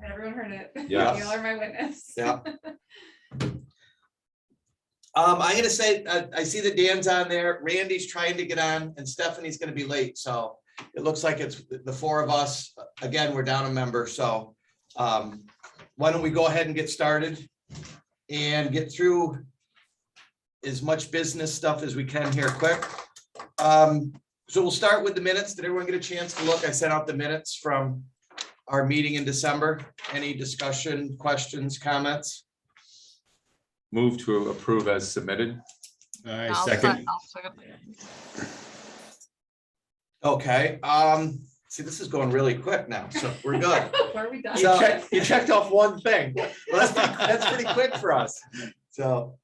Everyone heard it. Yes. Y'all are my witness. Yeah. I'm gonna say, I see that Dan's on there, Randy's trying to get on, and Stephanie's gonna be late, so it looks like it's the four of us. Again, we're down a member, so why don't we go ahead and get started and get through as much business stuff as we can here quick. So we'll start with the minutes. Did everyone get a chance to look? I sent out the minutes from our meeting in December. Any discussion, questions, comments? Move to approve as submitted. I I'll second. Okay, see, this is going really quick now, so we're good. Where are we done? So- You checked off one thing. Well, that's pretty quick for us. So,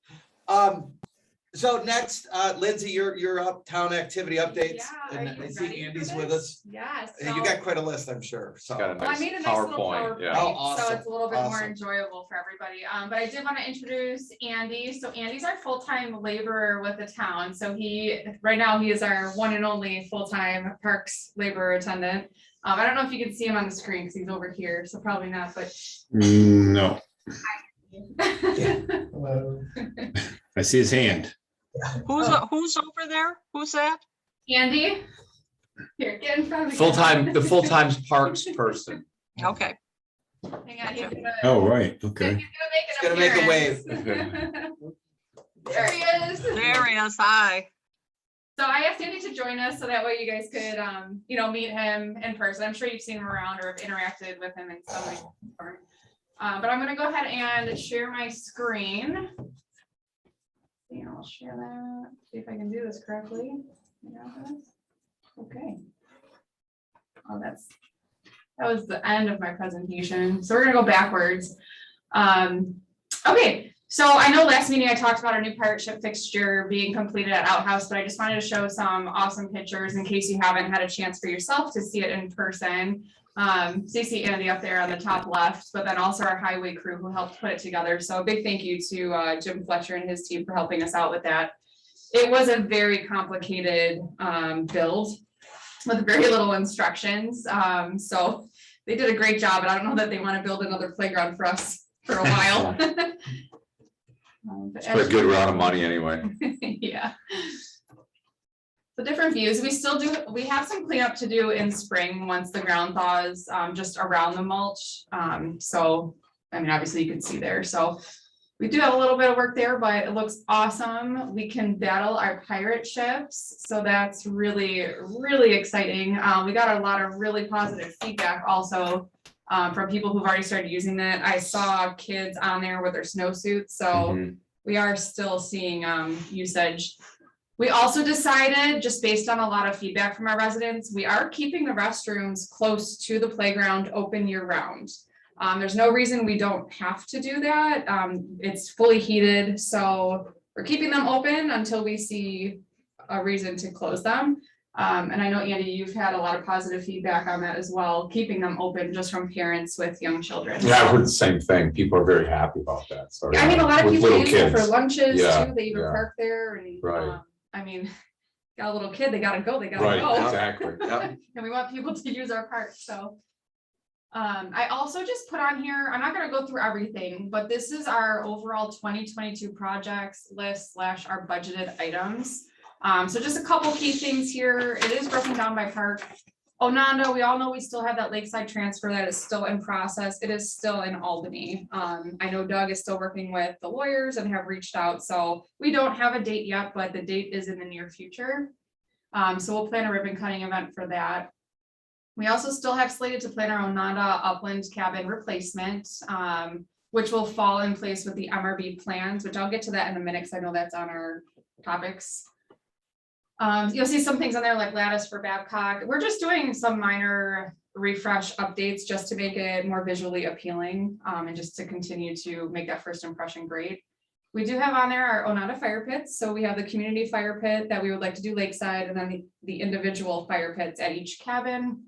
so next, Lindsay, you're up, town activity updates. Yeah, And are you I see ready for Andy's this? with us. Yes. And you got quite a list, I'm sure, so. Got a Well, I nice made a nice little PowerPoint, PowerPoint, yeah. Oh, so awesome, it's a little bit more awesome. enjoyable for everybody. But I did want to introduce Andy. So Andy's our full-time laborer with the town. So right now he is our one and only full-time parks laborer attendant. I don't know if you can see him on the screen because he's over here, so probably not, but. No, I see his hand. Who's Oh. who's over there? Who's that? Andy, here, get in front of the The full-time parks person. Okay. Hang on, he's gonna. Oh, right, He's okay. gonna He's gonna make a appearance. There he is. There he is. Hi. So I asked Andy to join us so that way you guys could, meet him in person. I'm sure you've seen him around or have interacted with him in some way. before. But I'm gonna go ahead and share my screen. Yeah, I'll share that, see if I can do this correctly. Okay. Oh, that was the end of my presentation. So we're gonna go backwards. Okay. So I know last meeting I talked about our new pirate ship fixture being completed at Outhouse, but I just wanted to show some awesome pictures in case you haven't had a chance for yourself to see it in person. So you see Andy up there on the top left, but then also our highway crew who helped put it together. So a big thank you to Jim Fletcher and his team for helping us out with that. It was a very complicated build with very little instructions. So they did a great job, but I don't know that they want to build another playground for us for a while. It's a good amount of money anyway. Yeah. The different views, we have some cleanup to do in spring once the ground thaws, just around the mulch. So, I mean, obviously you can see there. So we do have a little bit of work there, but it looks awesome. We can battle our pirate ships. So that's really, really exciting. We got a lot of really positive feedback also from people who've already started using that. I saw kids on there with their snowsuits. So we are still seeing usage. We also decided, just based on a lot of feedback from our residents, we are keeping the restrooms close to the playground open year round. There's no reason we don't have to do that. It's fully heated, so we're keeping them open until we see a reason to close them. And I know, Andy, you've had a lot of positive feedback on that as well, keeping them open just from parents with young children. Yeah, I've heard the same thing. People are very happy about that. So, I mean, a lot of with people little use it for kids. lunches Yeah, too. They even yeah. park there and, Right. I mean, got a little kid, they gotta go, they gotta Right, go. exactly. Yep. And we want people to use our park, so. I also just put on here, I'm not gonna go through everything, but this is our overall 2022 projects list / our budgeted items. So just a couple key things here. It is broken down by park. Onondaga, we all know we still have that lakeside transfer that is still in process. It is still in Albany. I know Doug is still working with the lawyers and have reached out, so we don't have a date yet, but the date is in the near future. So we'll plan a ribbon cutting event for that. We also still have slated to plan our Onondaga upland cabin replacement, which will fall in place with the MRB plans, which I'll get to that in a minute, because I know that's on our topics. You'll see some things on there like lattice for Babcock. We're just doing some minor refresh updates just to make it more visually appealing, and just to continue to make that first impression great. We do have on there our Onondaga fire pits. So we have the community fire pit that we would like to do lakeside, and then the individual fire pits at each cabin.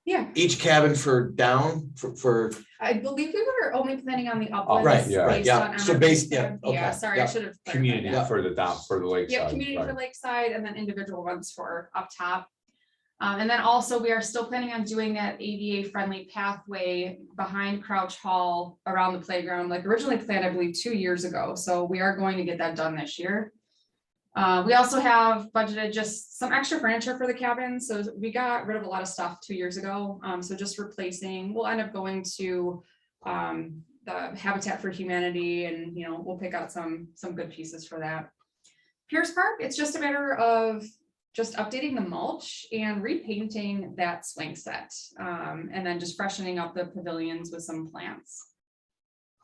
Yeah, Each cabin for down for, I believe we were only planning on the uplands. right, yeah. right, based yeah. on So MRB based, plan. yeah, Yeah, okay, sorry, yeah. I should have. clarified Community that. for the down for the lakeside. Yep, community for right. lakeside and then individual ones for up top. And then also we are still planning on doing that ADA friendly pathway behind Crouch Hall around the playground, like originally planned, I believe, 2 years ago. So we are going to get that done this year. We also have budgeted just some extra furniture for the cabin. So we got rid of a lot of stuff 2 years ago. So just replacing, we'll end up going to the Habitat for Humanity, and we'll pick out some good pieces for that. Pierce Park, it's just a matter of just updating the mulch and repainting that swing set. And then just freshening up the pavilions with some plants.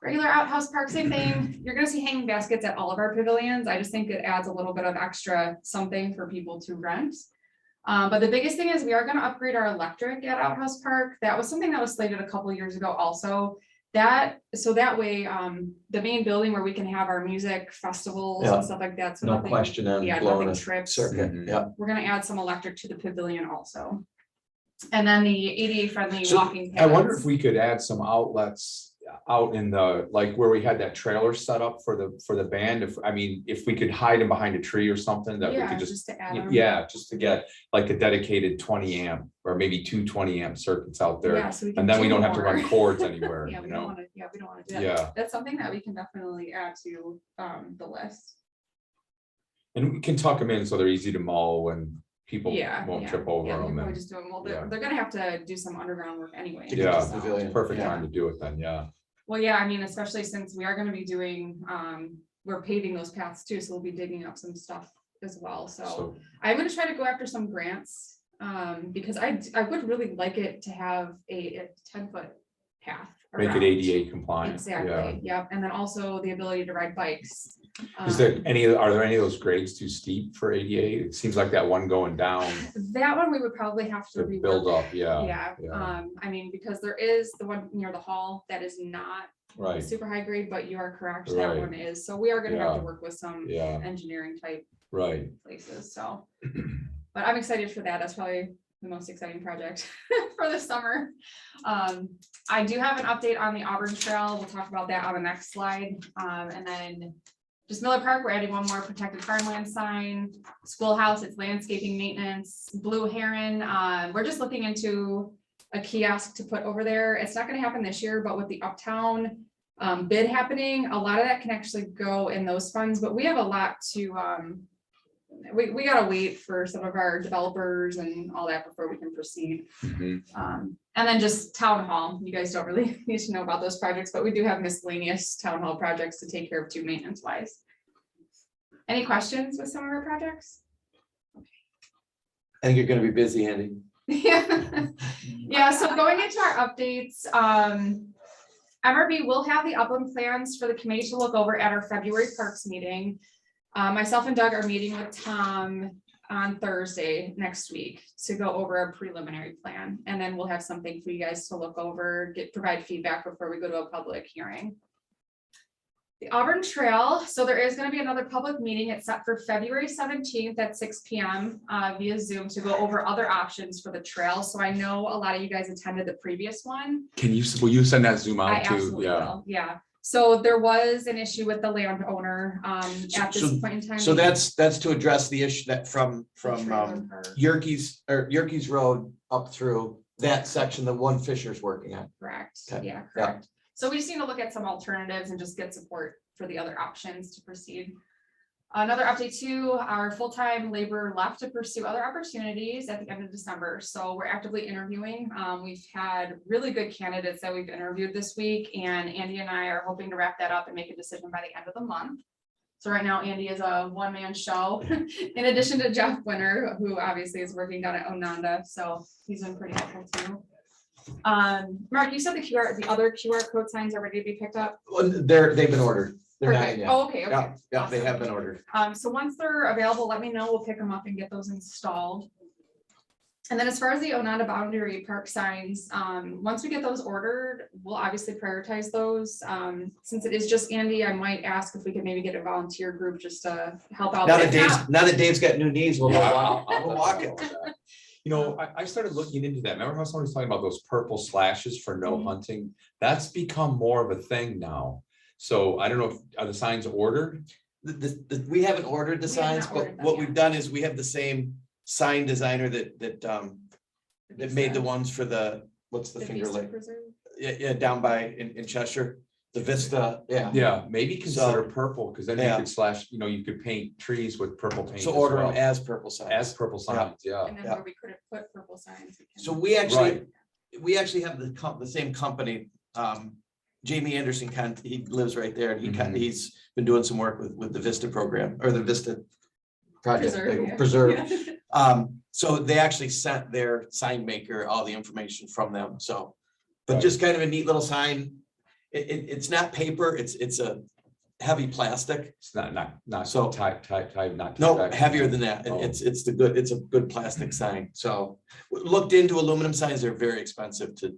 Regular outhouse park, same thing. You're gonna see hanging baskets at all of our pavilions. I just think it adds a little bit of extra something for people to rent. But the biggest thing is we are gonna upgrade our electric at Outhouse Park. That was something that was slated a couple years ago also. So that way, the main building where we can have our music festivals Yeah. and stuff like that. So No nothing- question on yeah, blowing nothing a trips. circuit, Mhm. yeah. We're gonna add some electric to the pavilion also. And then the ADA friendly So, walking. I wonder paths. if we could add some outlets out in the, like where we had that trailer set up for the band. If we could hide them behind a tree or something that we Yeah, could just, just to add them. yeah, just to get like a dedicated 20 amp or maybe 2 20 amp circuits out there. Yeah, so we can And then we do don't have to more. run cords anywhere, Yeah, you we don't know? wanna, we don't wanna do that. Yeah, That's something that we can definitely add to the list. and we can tuck them in so they're easy to mow and people Yeah. won't yeah, trip yeah, over we can them. probably And just do 'em. Well, yeah. they're gonna have to do some underground work anyway. To get Yeah, to the pavilion. perfect Yeah. time to do it then, yeah. Well, yeah, I mean, especially since we are gonna be doing, we're paving those paths too, so we'll be digging up some stuff as well, so. So, I'm gonna try to go after some grants, because I would really like it to have a 10-foot path. make it around. ADA compliant, yeah. Exactly, yep, and then also the ability to ride bikes. Is there are there any of those grades too steep for ADA? It seems like that one going down, That one we would probably have to the build rework. up, yeah. Yeah, I mean, because there is the one near the hall that is not Right, super high grade, but you are correct, that Right. one is, so we are gonna have Yeah. to work with some yeah, engineering type right. places, so. But I'm excited for that, that's probably the most exciting project for the summer. I do have an update on the Auburn Trail, we'll talk about that on the next slide, and then just Miller Park, we're adding one more protected farmland sign. Schoolhouse, it's landscaping maintenance. Blue Heron, we're just looking into a kiosk to put over there. It's not gonna happen this year, but with the Uptown bid happening, a lot of that can actually go in those funds, but we have a lot to, we gotta wait for some of our developers and all that before we can proceed. Mhm. And then just town hall, you guys don't really need to know about those projects, but we do have miscellaneous town hall projects to take care of too, maintenance wise. Any questions with some of our projects? I think you're gonna be busy, Andy. Yeah, yeah, so going into our updates, MRB will have the upland plans for the committee to look over at our February Parks meeting. Myself and Doug are meeting with Tom on Thursday next week to go over a preliminary plan, and then we'll have something for you guys to look over, provide feedback before we go to a public hearing. The Auburn Trail, so there is gonna be another public meeting. It's set for February 17th at 6 p.m. Via Zoom to go over other options for the trail. So I know a lot of you guys attended the previous one. Will you send that Zoom I out too? absolutely Yeah, will, yeah. So there was an issue with the landowner at this point in time. So that's to address the issue that from Trailer park. Yerkes Road up through that section, the one Fisher's working on. Correct, Okay, yeah, correct. So we just need to look at some alternatives and just get support for the other options to proceed. Another update too, our full-time labor left to pursue other opportunities at the end of December. So we're actively interviewing. We've had really good candidates that we've interviewed this week, and Andy and I are hoping to wrap that up and make a decision by the end of the month. So right now, Andy is a one-man show, in addition to Jeff Winter, who obviously is working down at Ononda, so he's been pretty helpful too. Mark, you said the other QR code signs are ready to be picked up? Well, they've been ordered. They're not in Perfect. yet. Oh, okay, Yeah, okay. yeah, they Awesome. have been ordered. So once they're available, let me know, we'll pick them up and get those installed. And then as far as the Ononda Boundary Park signs, once we get those ordered, we'll obviously prioritize those. Since it is just Andy, I might ask if we could maybe get a volunteer group just to help out. Now But that if not- Dave's got new knees, we'll Yeah, walk. I'll We'll walk it. You know, I started looking into that. Remember how someone was talking about those purple slashes for no Mhm. hunting? That's become more of a thing now. So I don't know if, are the signs ordered? We haven't ordered the We have signs, not but ordered them what yet. we've done is we have the same sign designer that It made the ones for the, what's the The Finger Vista Lake? Preserve? Yeah, down by in Cheshire, the Vista, yeah. Yeah, maybe consider So- purple, because then you Yeah. could slash, you could paint trees with purple paint. So as order well. them as purple signs. As purple signs, yeah. And then Yeah. where we couldn't put purple signs. we can- So we actually, Right. have the same company, Jamie Anderson, he lives right there, and Mhm. he's been doing some work with the Vista program, or the Vista project, Preserve, yeah. Preserve. Yeah. So they actually sent their sign maker all the information from them, so. But Right. just kind of a neat little sign. It's not paper, it's a heavy plastic. It's not So- type, not. No, type. heavier than that. Oh. It's a good plastic sign. So looked into aluminum signs. They're very expensive to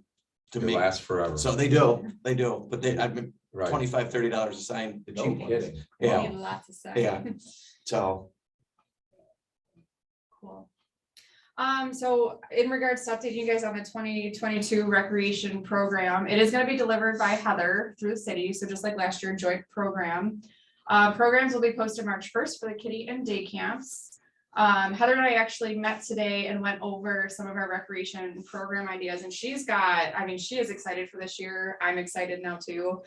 They make. last forever. So they do, but I've been Right. $25-30 a sign, the No cheap ones. kidding. We Yeah. need lots of signs. Yeah. So, Cool. So in regards to updating you guys on the 2022 recreation program, it is gonna be delivered by Heather through the city, so just like last year, joint program. Programs will be posted March 1st for the kiddie and day camps. Heather and I actually met today and went over some of our recreation program ideas, and she is excited for this year. I'm excited now too.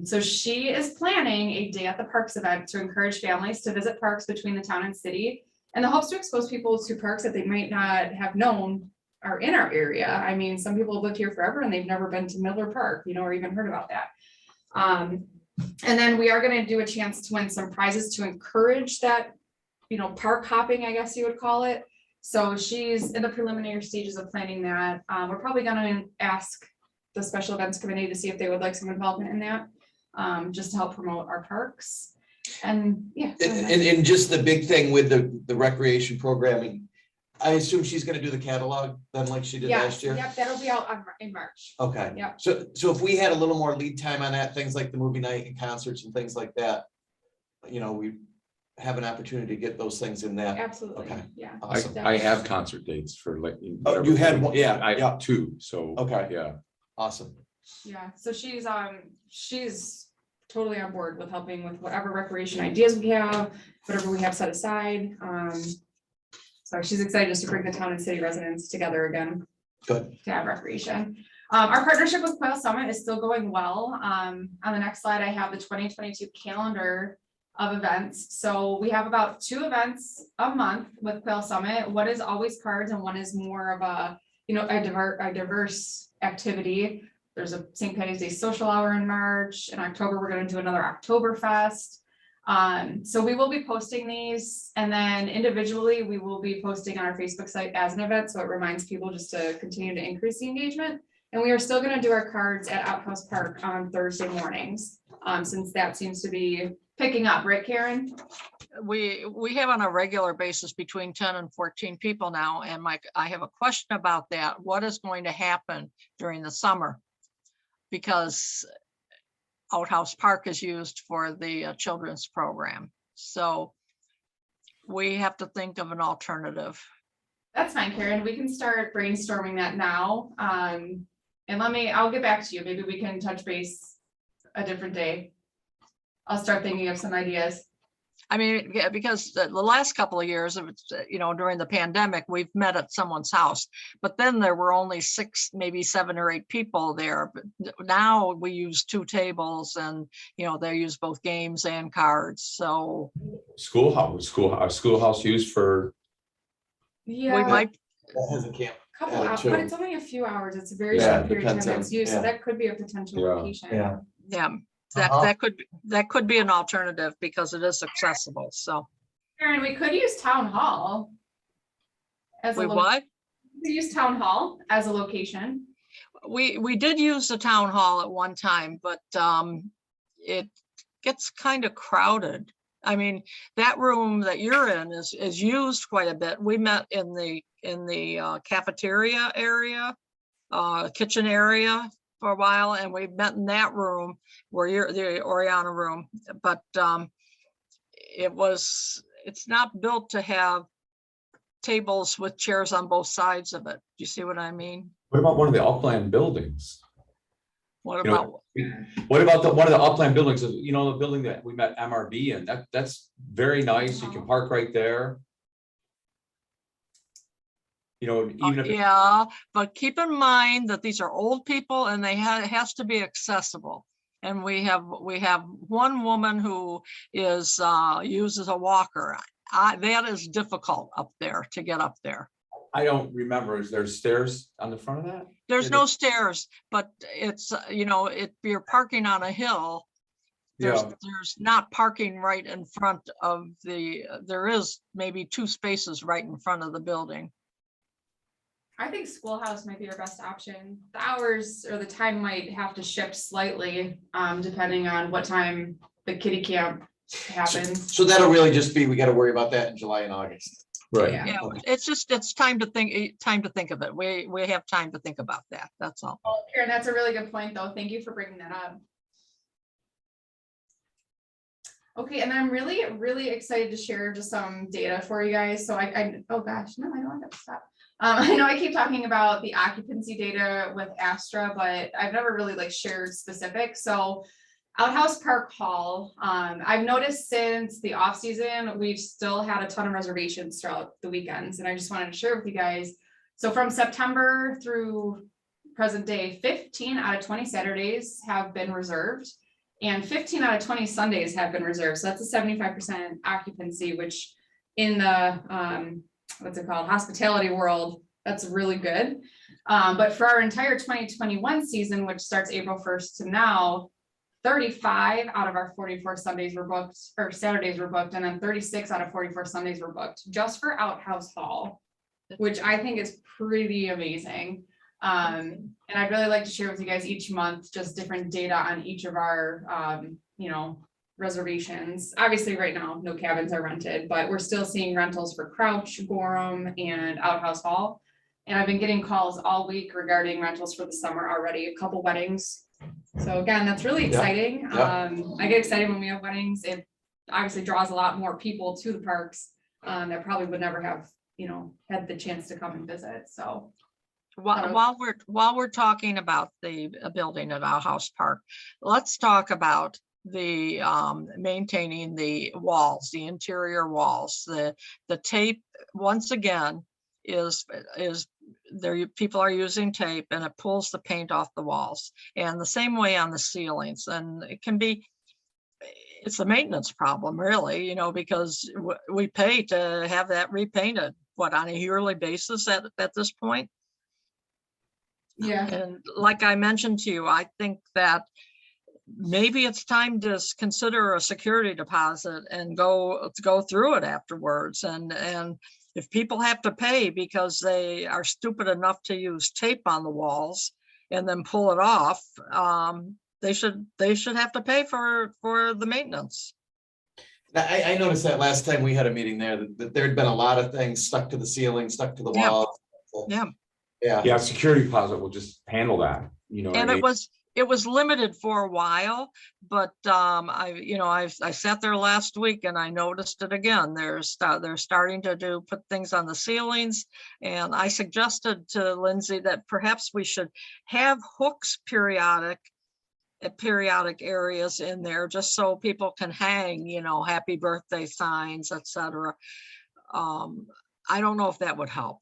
So she is planning a Day at the Parks event to encourage families to visit parks between the town and city, and the hopes to expose people to parks that they might not have known are in our area. I mean, some people have lived here forever and they've never been to Miller Park, or even heard about that. And then we are gonna do a chance to win some prizes to encourage that, park hopping, I guess you would call it. So she's in the preliminary stages of planning that. We're probably gonna ask the special events committee to see if they would like some involvement in that, just to help promote our parks. And yeah. and just the big thing with the recreation programming, I assume she's gonna do the catalog then like she did last year? Yep, that'll be out in March. Okay. Yeah. So if we had a little more lead time on that, things like the movie night and concerts and things like that, we have an opportunity to get those things in that. Absolutely, Okay. yeah. Awesome. I have concert dates for like. Oh, you had one, yeah, I yeah. have two, so. Okay. Yeah. Awesome. Yeah, so she's totally on board with helping with whatever recreation ideas we have, whatever we have set aside. So she's excited just to bring the town and city residents together again Good. to have recreation. Our partnership with Quail Summit is still going well. On the next slide, I have the 2022 calendar of events. So we have about 2 events a month with Quail Summit. One is always cards and one is more of a, a diverse activity. There's a St. Patty's Day social hour in March. In October, we're gonna do another Oktoberfest. So we will be posting these, and then individually, we will be posting on our Facebook site as an event, so it reminds people just to continue to increase the engagement. And we are still gonna do our cards at Outhouse Park on Thursday mornings, since that seems to be picking up, right, Karen? We have on a regular basis between 10 and 14 people now, and Mike, I have a question about that. What is going to happen during the summer? Because Outhouse Park is used for the children's program. So we have to think of an alternative. That's fine, Karen. We can start brainstorming that now. And I'll get back to you. Maybe we can touch base a different day. I'll start thinking of some ideas. I mean, yeah, because the last couple of years, it was, during the pandemic, we've met at someone's house, but then there were only 6, maybe 7 or 8 people there. But now we use 2 tables and, they use both games and cards. So Schoolhouse used for. we Yeah, might, That has a camp. couple hours, too. but it's only a few hours. It's a very Yeah, short period of time depends that's on- used, so yeah. that could be a potential Yeah. location. yeah, Uh-huh. that could be an alternative because it is accessible. So Karen, we could use town hall. As a we lo- what? We use town hall as a location. We did use the town hall at one time, but it gets kind of crowded. I mean, that room that you're in is used quite a bit. We met in the cafeteria area, kitchen area for a while, and we met in that room where you're the Oriana room. But it's not built to have tables with chairs on both sides of it. Do you see what I mean? What about one of the upland buildings? What You know, about, What about one of the upland buildings, the building that we met MRB in, that's very nice. You can park right there. You know, even if, Yeah, but keep in mind that these are old people and it has to be accessible. And we have one woman who is, uses a walker. That is difficult up there to get up there. I don't remember, is there stairs on the front of that? There's Yeah, no stairs, but it's, you're parking on a hill. Yeah, There's not parking right in front of there is maybe 2 spaces right in front of the building. I think schoolhouse might be our best option. The hours or the time might have to shift slightly, depending on what time the kiddie camp happens. So that'll really just be, we gotta worry about that in July and August. right. Yeah. Yeah, it's time to think of it. We have time to think about that. That's all. Oh, Karen, that's a really good point, though. Thank you for bringing that up. Okay, and I'm really, really excited to share just some data for you guys. So oh gosh, no, I don't want to stop. I know I keep talking about the occupancy data with Astra, but I've never really like shared specifics. So Outhouse Park Hall, I've noticed since the off season, we've still had a ton of reservations throughout the weekends, and I just wanted to share with you guys. So from September through present day, 15 out of 20 Saturdays have been reserved, and 15 out of 20 Sundays have been reserved. So that's a 75% occupancy, which in the what's it called, hospitality world, that's really good. But for our entire 2021 season, which starts April 1st to now, 35 out of our 44 Sundays were booked, or Saturdays were booked, and then 36 out of 44 Sundays were booked just for Outhouse Hall, which I think is pretty amazing. And I'd really like to share with you guys each month just different data on each of our reservations. Obviously right now no cabins are rented, but we're still seeing rentals for Crouch, Gorham, and Outhouse Hall. And I've been getting calls all week regarding rentals for the summer already, a couple weddings. So again, that's really exciting. Yeah. I get excited when we have weddings. It obviously draws a lot more people to the parks that probably would never have, had the chance to come and visit. So While we're talking about the building at Outhouse Park, let's talk about the maintaining the walls, the interior walls. The tape, once again, is there. People are using tape and it pulls the paint off the walls, and the same way on the ceilings. And it can be, it's a maintenance problem, really, because we pay to have that repainted, on a yearly basis at this point. yeah. And like I mentioned to you, I think that maybe it's time to consider a security deposit and go through it afterwards. And if people have to pay because they are stupid enough to use tape on the walls and then pull it off, they should have to pay for the maintenance. I noticed that last time we had a meeting there, that there'd been a lot of things stuck to the ceiling, stuck to the Yeah. wall. Yeah. Yeah. Yeah, security deposit will just handle that, what I And mean? it was limited for a while, but I sat there last week and I noticed it again. They're starting to put things on the ceilings, and I suggested to Lindsay that perhaps we should have hooks at periodic areas in there, just so people can hang, happy birthday signs, etc. I don't know if that would help.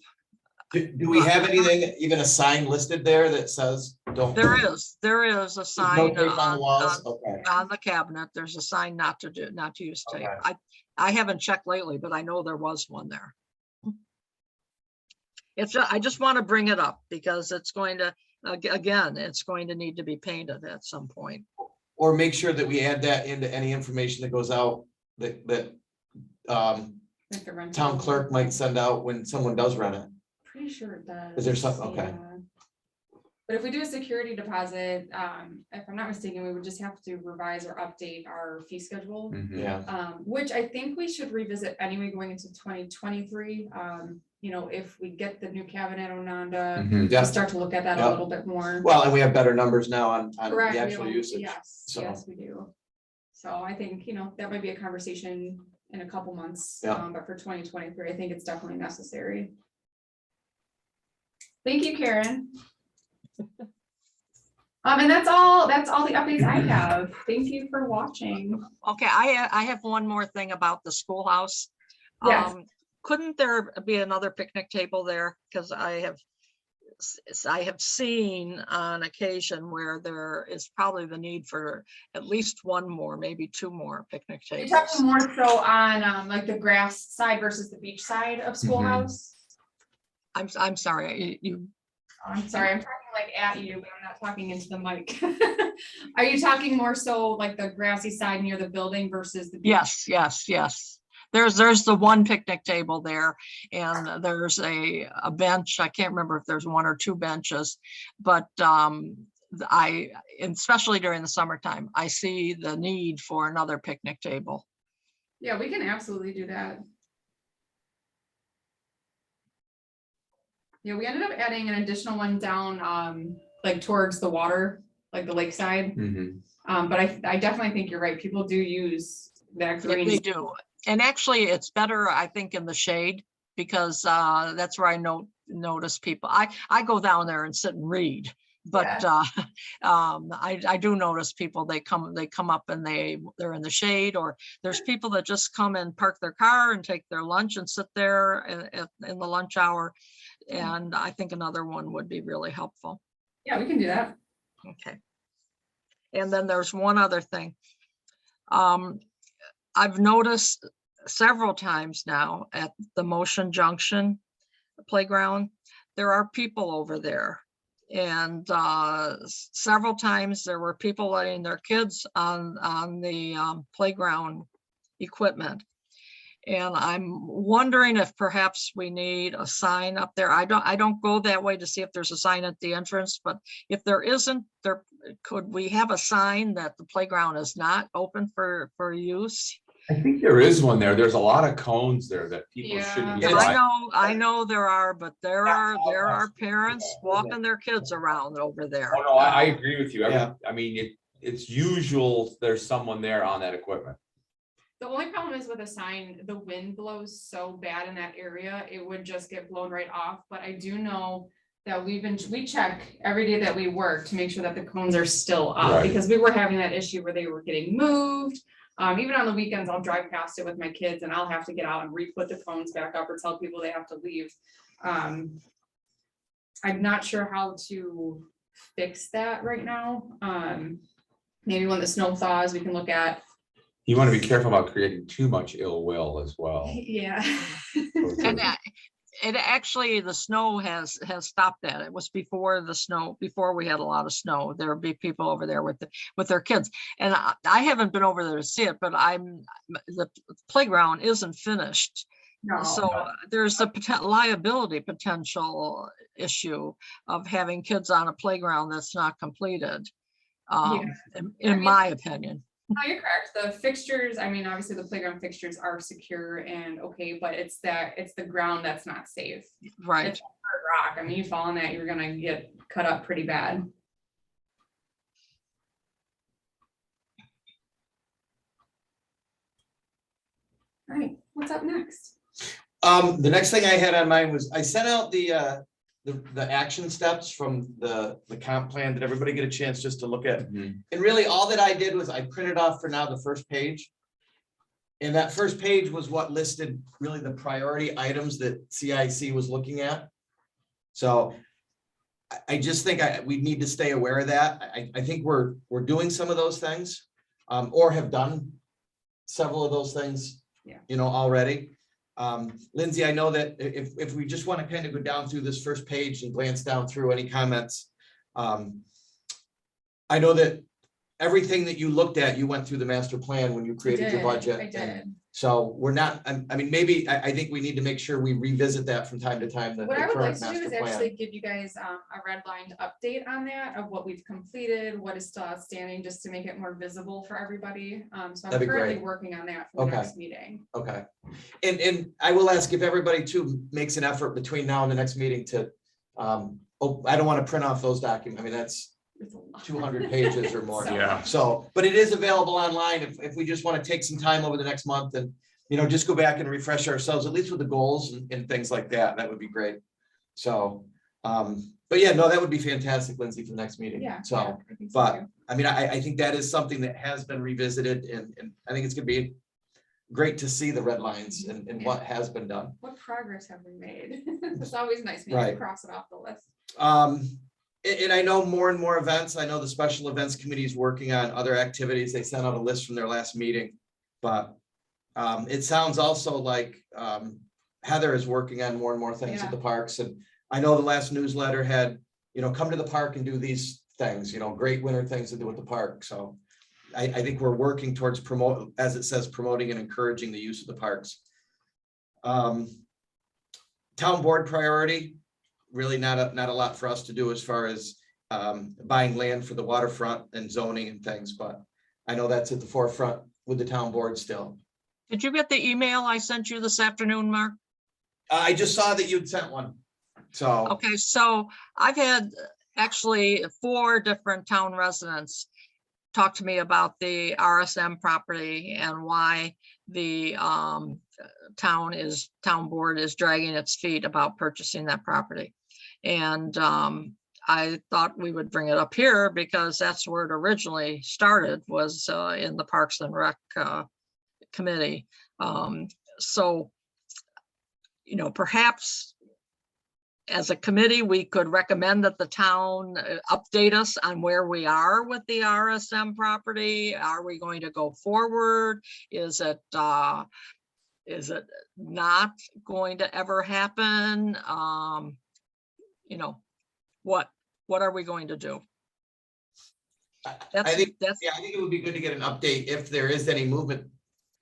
Do we have anything, even a sign listed there that says, don't? There is a sign No tape on the walls? Okay. on the cabinet. There's a sign not to use tape. Okay. I haven't checked lately, but I know there was one there. I just want to bring it up because it's going to, again, it's going to need to be painted at some point. Or make sure that we add that into any information that goes out that Like the rental. town clerk might send out when someone does rent it. Pretty sure it does. Is there something? Okay. Yeah. But if we do a security deposit, if I'm not mistaken, we would just have to revise or update our fee schedule. Mhm. Yeah. Which I think we should revisit anyway going into 2023. If we get the new cabinet Onanda, Mhm. Yeah. to start to look at that Yeah. a little bit more. Well, and we have better numbers now on Correct, the we actual don't- usage. Yes, so. yes, we do. So I think, that might be a conversation in a couple months. Yeah. But for 2023, I think it's definitely necessary. Thank you, Karen. And that's all the updates I have. Thank you for watching. Okay, I have one more thing about the schoolhouse. Yes. couldn't there be another picnic table there? Because I have seen on occasion where there is probably the need for at least one more, maybe two more picnic You're tables. talking more so on like the grass side versus the beach side of Schoolhouse. I'm sorry, I'm sorry, I'm talking like at you, but I'm not talking into the mic. Are you talking more so like the grassy side near the building versus the beach? yes. There's the one picnic table there, and there's a bench. I can't remember if there's one or two benches, but and especially during the summertime, I see the need for another picnic table. Yeah, we can absolutely do that. Yeah, we ended up adding an additional one down, like towards the water, like the lakeside. Mhm. But I definitely think you're right. People do use that Yeah, green. they do. And actually, it's better, I think, in the shade, because that's where I notice people. I go down there and sit and read, but I do notice people, they come up and they're in the shade, or there's people that just come and park their car and take their lunch and sit there in the lunch hour. And I think another one would be really helpful. Yeah, we can do that. Okay. And then there's one other thing. I've noticed several times now at the Motion Junction playground, there are people over there. And several times there were people letting their kids on the playground equipment. And I'm wondering if perhaps we need a sign up there. I don't go that way to see if there's a sign at the entrance, but if there isn't, could we have a sign that the playground is not open for use? I think there is one there. There's a lot of cones there that people shouldn't be. Yeah. It's- driving. I know there are, but there are parents walking their kids around over there. Oh, no, I agree with you. Yeah. I mean, it's usual there's someone there on that equipment. The only problem is with a sign, the wind blows so bad in that area, it would just get blown right off. But I do know that we check every day that we work to make sure that the cones are still up, Right. because we were having that issue where they were getting moved. Even on the weekends, I'll drive past it with my kids and I'll have to get out and re-put the cones back up or tell people they have to leave. I'm not sure how to fix that right now. Maybe when the snow thaws, we can look at. You want to be careful about creating too much ill will as well. Yeah. And it actually, the snow has stopped that. It was before the snow, before we had a lot of snow. There would be people over there with their kids. And I haven't been over there to see it, but the playground isn't finished. No. So there's a liability potential issue of having kids on a playground that's not completed, in my opinion. No, you're correct. The fixtures, I mean, obviously the playground fixtures are secure and okay, but it's the ground that's not safe. Right. It's hard rock. I mean, you fall on that, you're gonna get cut up pretty bad. All right, what's up next? The next thing I had on mine was I sent out the action steps from the comp plan. Did everybody get a chance just to look at? Mhm. And really all that I did was I printed off for now the first page. And that first page was what listed really the priority items that CIC was looking at. So I just think we need to stay aware of that. I think we're doing some of those things, or have done several of those things, already. Lindsay, I know that if we just want to kind of go down through this first page and glance down through any comments. I know that everything that you looked at, you went through the master plan when you created your budget. I did. So we're not, I mean, maybe, I think we need to make sure we revisit that from time to time. What I would like to do is actually give you guys a redlined update on that, of what we've completed, what is still outstanding, just to make it more visible for everybody. So I'm That'd be currently great. working on that for the Okay. next meeting. Okay. And I will ask if everybody too makes an effort between now and the next meeting to, I don't want to print off those documents. I mean, that's It's a lot. 200 pages or more. So- Yeah. So, but it is available online if we just want to take some time over the next month and, just go back and refresh ourselves, at least with the goals and things like that. That would be great. So, but yeah, no, that would be fantastic, Lindsay, for the next meeting. Yeah. So, yeah, I think so but too. I mean, I think that is something that has been revisited and I think it's gonna be great to see the red lines and what has been done. What progress have we made? It's always nice when Right. you cross it off the list. And I know more and more events, I know the special events committee is working on other activities. They sent out a list from their last meeting. But it sounds also like Heather is working on more and more things at the parks. And I know the last newsletter had, come to the park and do these things, great winter things to do at the park. So I think we're working towards as it says, promoting and encouraging the use of the parks. Town board priority, really not a lot for us to do as far as buying land for the waterfront and zoning and things, but I know that's at the forefront with the town board still. Did you get the email I sent you this afternoon, Mark? I just saw that you'd sent one. So, Okay, so I've had actually 4 different town residents talk to me about the RSM property and why the town board is dragging its feet about purchasing that property. And I thought we would bring it up here because that's where it originally started, was in the Parks and Rec committee. So, perhaps as a committee, we could recommend that the town update us on where we are with the RSM property. Are we going to go forward? Is it not going to ever happen? What are we going to do? I think it would be good to get an update if there is any movement.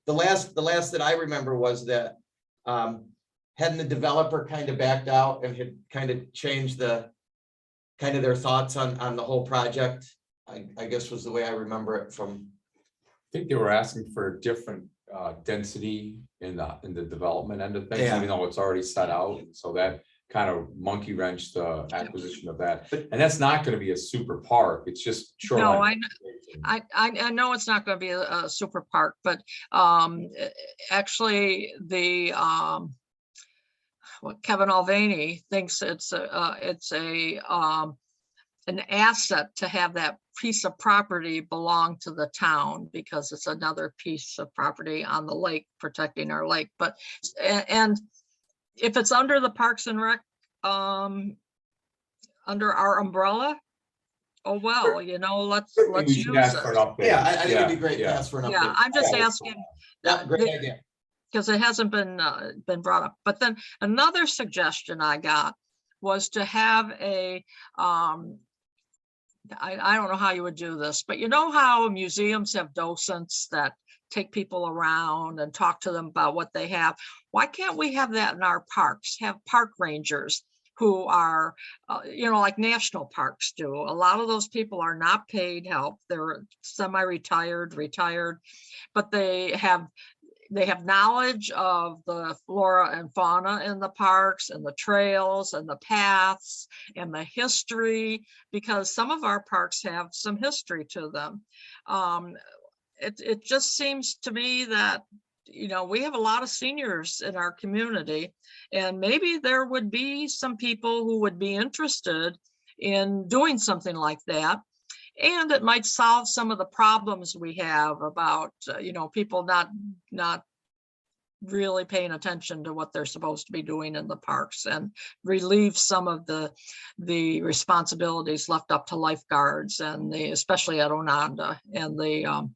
The last that I remember was that hadn't the developer kind of backed out and had kind of changed their thoughts on the whole project. I guess was the way I remember it from. I think they were asking for a different density in the development end of things, Yeah. even though it's already set out. So that kind of monkey wrenched the acquisition of that. And that's not going to be a super park. It's just shoreline. No, I know it's not going to be a super park, but actually the what Kevin Mulvaney thinks it's an asset to have that piece of property belong to the town because it's another piece of property on the lake, protecting our lake. But and if it's under the Parks and Rec, under our umbrella, oh well, let's We should use ask for an it. update. Yeah, I think it'd be great to ask for an update. Yeah, I'm just asking. Yeah, great idea. Because it hasn't been brought up. But then another suggestion I got was to have I don't know how you would do this, but you know how museums have docents that take people around and talk to them about what they have? Why can't we have that in our parks? Have park rangers who are, like national parks do. A lot of those people are not paid help. They're semi-retired, retired, but they have knowledge of the flora and fauna in the parks and the trails and the paths and the history, because some of our parks have some history to them. It just seems to me that, we have a lot of seniors in our community, and maybe there would be some people who would be interested in doing something like that. And it might solve some of the problems we have about, people not really paying attention to what they're supposed to be doing in the parks, and relieve some of the responsibilities left up to lifeguards and especially at Ononda and the.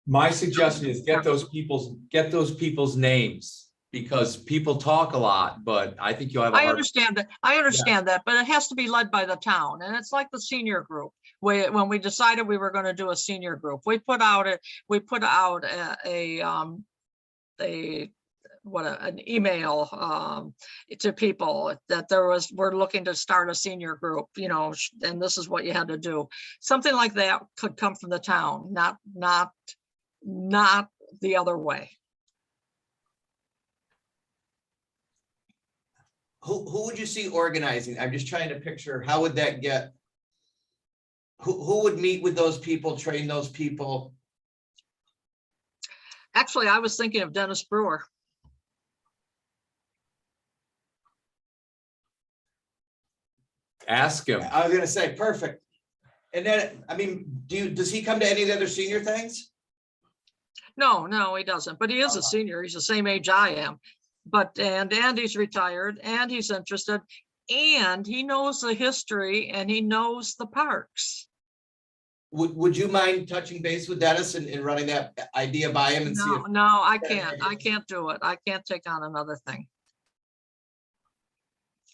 My suggestion is get those people's names, because people talk a lot, but I think you'll have. I understand that, but it has to be led by the town, and it's like the senior group. When we decided we were going to do a senior group, we put out an email to people that we're looking to start a senior group, and this is what you had to do. Something like that could come from the town, not the other way. Who would you see organizing? I'm just trying to picture, how would that get? Who would meet with those people, train those people? Actually, I was thinking of Dennis Brewer. Ask him. I was gonna say, perfect. And then, does he come to any of the other senior things? No, he doesn't, but he is a Uh-huh. senior. He's the same age I am. But, and he's retired and he's interested and he knows the history and he knows the parks. Would you mind touching base with Dennis and running that idea by him and see if? No, I can't do it. I can't take on another thing.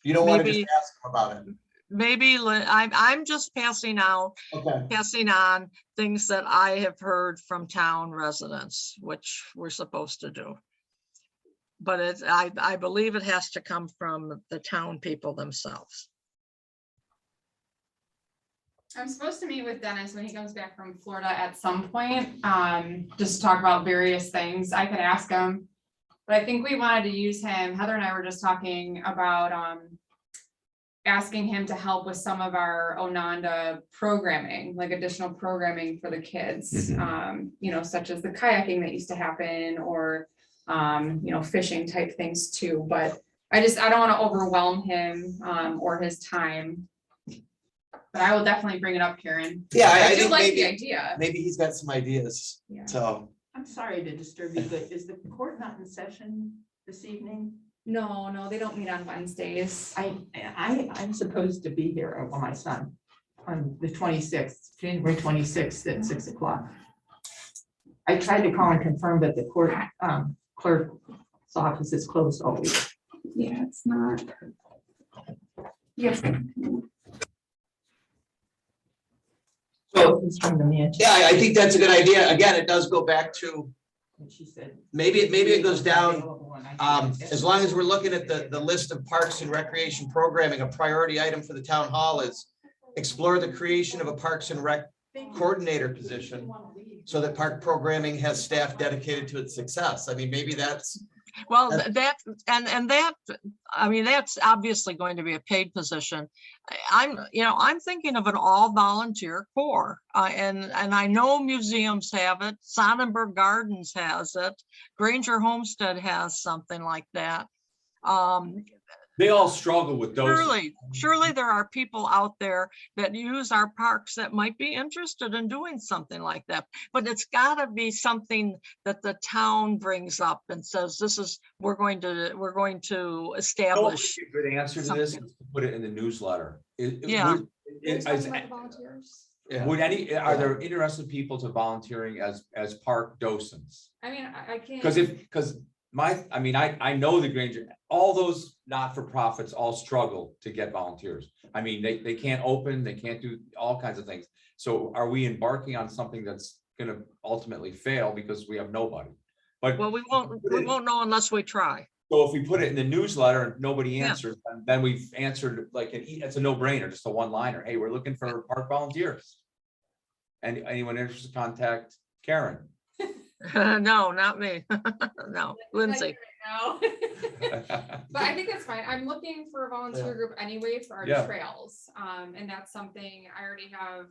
You don't want to just Maybe- ask him about it? Maybe I'm just passing on things that I have heard from town residents, which we're supposed to do. But I believe it has to come from the town people themselves. I'm supposed to meet with Dennis when he comes back from Florida at some point, just to talk about various things. I could ask him. But I think we wanted to use him. Heather and I were just talking about, asking him to help with some of our Ononda programming, like additional programming for the kids. Such as the kayaking that used to happen or, fishing type things too. But I don't want to overwhelm him, or his time. But I will definitely bring it up, Karen. Yeah, I I do think like the maybe, idea. maybe he's got some ideas, Yeah. so. I'm sorry to disturb you, but is the court not in session this evening? No, they don't meet on Wednesdays. I'm supposed to be here, well, my son, on the 26th, January 26th at 6 o'clock. I tried to call and confirm that the court clerk's office is closed all week. Yeah, it's not. Yes. So, It's from the man. yeah, I think that's a good idea. Again, it does go back to, And she said. maybe it goes down. As long as we're looking at the list of parks and recreation programming, a priority item for the town hall is explore the creation of a parks and rec coordinator position so that park programming has staff dedicated to its success. I mean, maybe that's, Well, that's obviously going to be a paid position. I'm thinking of an all volunteer corps. And I know museums have it. Sonnenberg Gardens has it. Granger Homestead has something like that. They all struggle with those. Surely there are people out there that use our parks that might be interested in doing something like that. But it's gotta be something that the town brings up and says, we're going to establish. A good answer to this is to put it in the newsletter. Yeah. Volunteers. Are there interested people to volunteering as park docents? I mean, I can't. I know the Granger, all those not-for-profits all struggle to get volunteers. I mean, they can't open, they can't do all kinds of things. So are we embarking on something that's gonna ultimately fail because we have nobody? But Well, we won't know unless we try. so if we put it in the newsletter and nobody Yeah. answers, then we've answered it's a no-brainer, just a one-liner. Hey, we're looking for park volunteers. And anyone interested, contact Karen. No, not me. No, Lindsay. No. But I think that's fine. I'm looking for a volunteer group anyway for our Yeah. trails. And that's something I already have,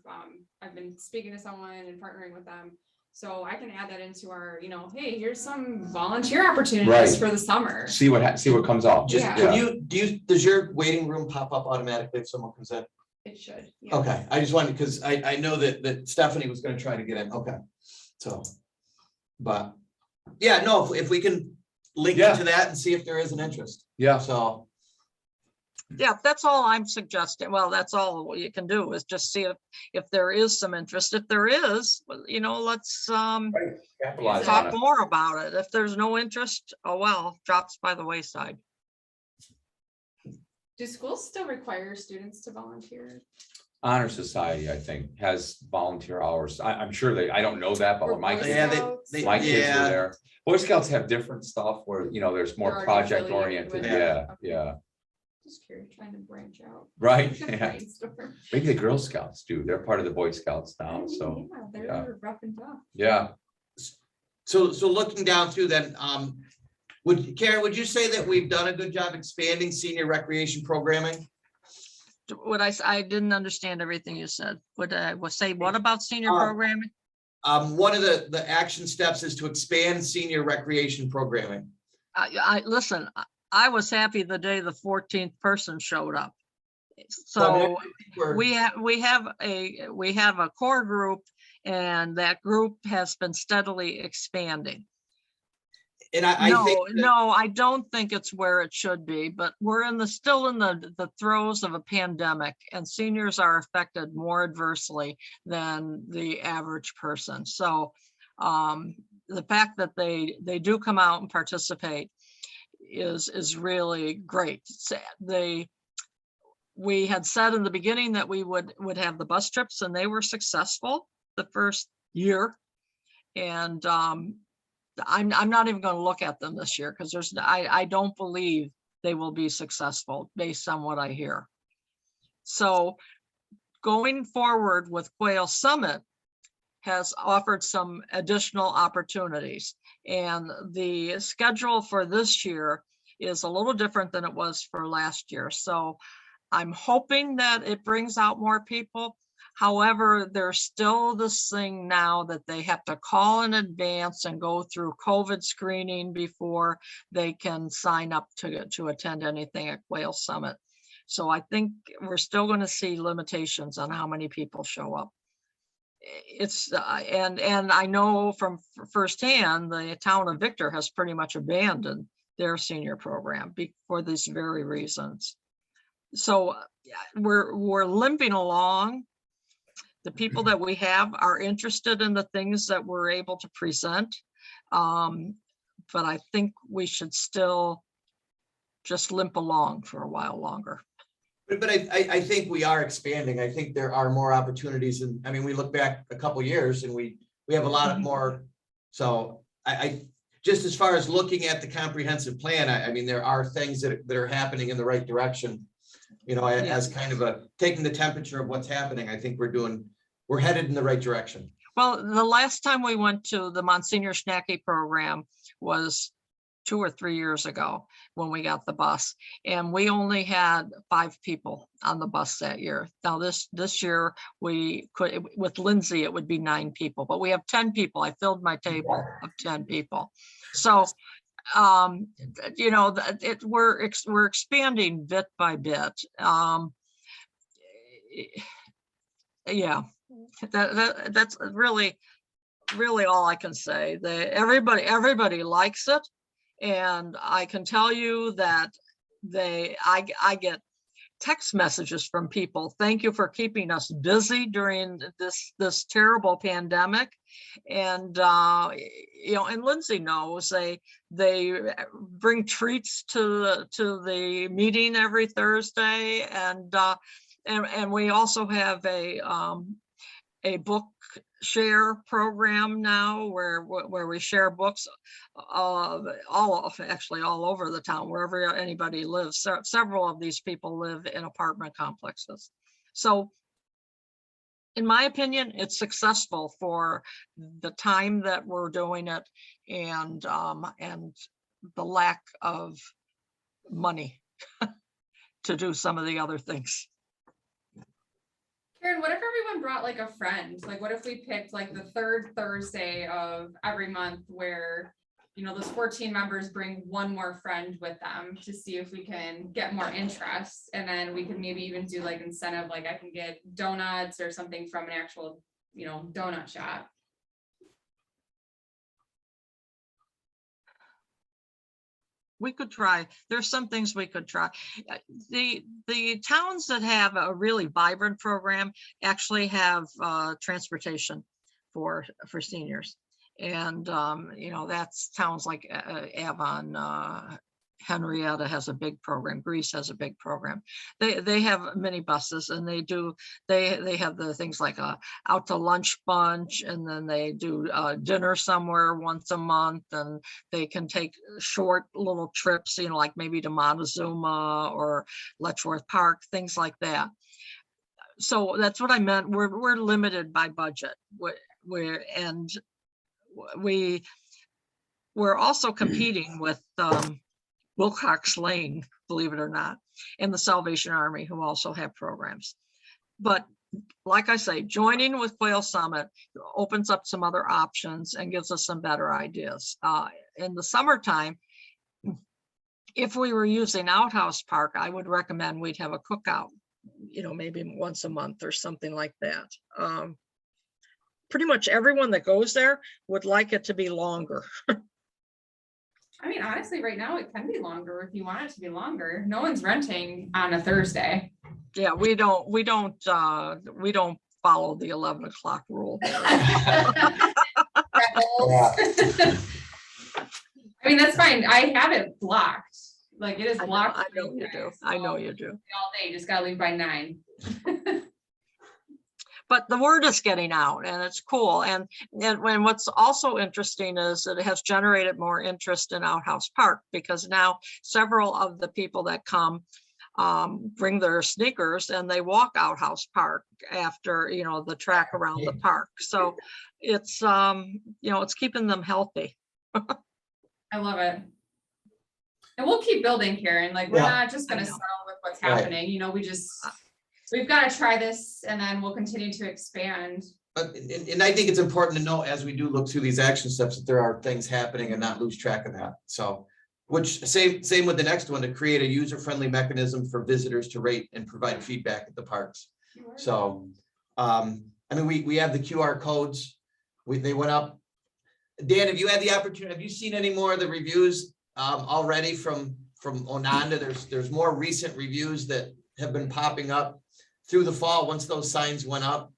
I've been speaking to someone and partnering with them. So I can add that into our, hey, here's some volunteer opportunities Right. for the summer. See what comes up. just, Yeah. does your waiting room pop up automatically if someone comes in? It should. Yeah. Okay, I just wanted, because I know that Stephanie was gonna try to get in, okay, so. But, yeah, no, if we can link Yeah. into that and see if there is an interest, Yeah, so. Yeah, that's all I'm suggesting. Well, that's all you can do is just see if there is some interest. If there is, let's capitalize on talk it. more about it. If there's no interest, oh well, drops by the wayside. Do schools still require students to volunteer? Honor Society, I think, has volunteer hours. I'm sure I don't know that, but Or when my Boy kids, Yeah, Scouts? my kids were yeah. there. Boy Scouts have different stuff where, there's They're more already project affiliated oriented. with it. Yeah, Okay. yeah, Just curious, trying to branch out. right. Yeah. Brainstorm. Maybe the Girl Scouts do. They're part of the Boy Scouts now, so, Yeah, they're rough and tough. yeah. So looking down through then, Karen, would you say that we've done a good job expanding senior recreation programming? I didn't understand everything you said. Would I say what about senior Uh, programming? One of the action steps is to expand senior recreation programming. Listen, I was happy the day the 14th person showed up. So We're- we have a core group And that group has been steadily expanding. And I No, think that- no, I don't think it's where it should be, but we're still in the throes of a pandemic, and seniors are affected more adversely than the average person. So the fact that they do come out and participate is really great. We had said in the beginning that we would have the bus trips, and they were successful the first year. And I'm not even going to look at them this year because I don't believe they will be successful based on what I hear. So going forward with Quail Summit has offered some additional opportunities, and the schedule for this year is a little different than it was for last year. So I'm hoping that it brings out more people. However, there's still this thing now that they have to call in advance and go through COVID screening before they can sign up to attend anything at Quail Summit. So I think we're still going to see limitations on how many people show up. It's and I know from firsthand, the town of Victor has pretty much abandoned their senior program for these very reasons. So we're limping along. The people that we have are interested in the things that we're able to present. But I think we should still just limp along for a while longer. But I think we are expanding. I think there are more opportunities. And I mean, we look back a couple years and we have a lot of more. So I just as far as looking at the comprehensive plan, I mean, there are things that are happening in the right direction. You know, as kind of taking the temperature of what's happening, I think we're headed in the right direction. Well, the last time we went to the Monsignor Schnacky program was 2 or 3 years ago when we got the bus, and we only had 5 people on the bus that year. Now this year we could, with Lindsay, it would be 9 people, but we have 10 people. I filled my table of 10 people. So you know, we're expanding bit by bit. Yeah, that's really all I can say. Everybody likes it, and I can tell you that I get text messages from people. Thank you for keeping us busy during this terrible pandemic. And you know, and Lindsay knows they bring treats to the meeting every Thursday, and we also have a book share program now where we share books actually all over the town, wherever anybody lives. Several of these people live in apartment complexes. So in my opinion, it's successful for the time that we're doing it, and the lack of money to do some of the other things. Karen, what if everyone brought like a friend? Like, what if we picked like the 3rd Thursday of every month where, you know, those 14 members bring one more friend with them to see if we can get more interest. And then we could maybe even do like incentive, like I can get donuts or something from an actual, you know, donut shop. We could try. There's some things we could try. The towns that have a really vibrant program actually have transportation for seniors, and you know, that's towns like Avon, Henrietta has a big program. Greece has a big program. They have mini buses, and they have the things like a out to lunch bunch, and then they do dinner somewhere once a month, and they can take short little trips, you know, like maybe to Montezuma or Letchworth Park, things like that. So that's what I meant. We're limited by budget. We're also competing with Wilcox Lane, believe it or not, and the Salvation Army, who also have programs. But like I say, joining with Quail Summit opens up some other options and gives us some better ideas. In the summertime, if we were using Outhouse Park, I would recommend we'd have a cookout, you know, maybe once a month or something like that. pretty much everyone that goes there would like it to be longer. I mean, honestly, right now it can be longer if you want it to be longer. No one's renting on a Thursday. Yeah, we don't follow the 11 o'clock rule. I mean, that's fine. I have it blocked. Like it is I blocked. know you do. I know you do. All day, you just gotta leave by 9. But the word is getting out and it's cool. And when what's also interesting is that it has generated more interest in Outhouse Park, because now several of the people that come bring their sneakers and they walk Outhouse Park after, the track around the park. So it's, it's keeping them healthy. I love it. And we'll keep building here, and like, we're Yeah. not just gonna I know. settle with what's Right. happening, we've got to try this and then we'll continue to expand. And I think it's important to know as we do look through these action steps that there are things happening and not lose track of that. So, which same with the next one, to create a user-friendly mechanism for visitors to rate and provide feedback at the parks. So, I mean, we have the QR codes. They went up. Dan, have you had the opportunity? Have you seen any more of the reviews already from Ononda? There's more recent reviews that have been popping up through the fall once those signs went up.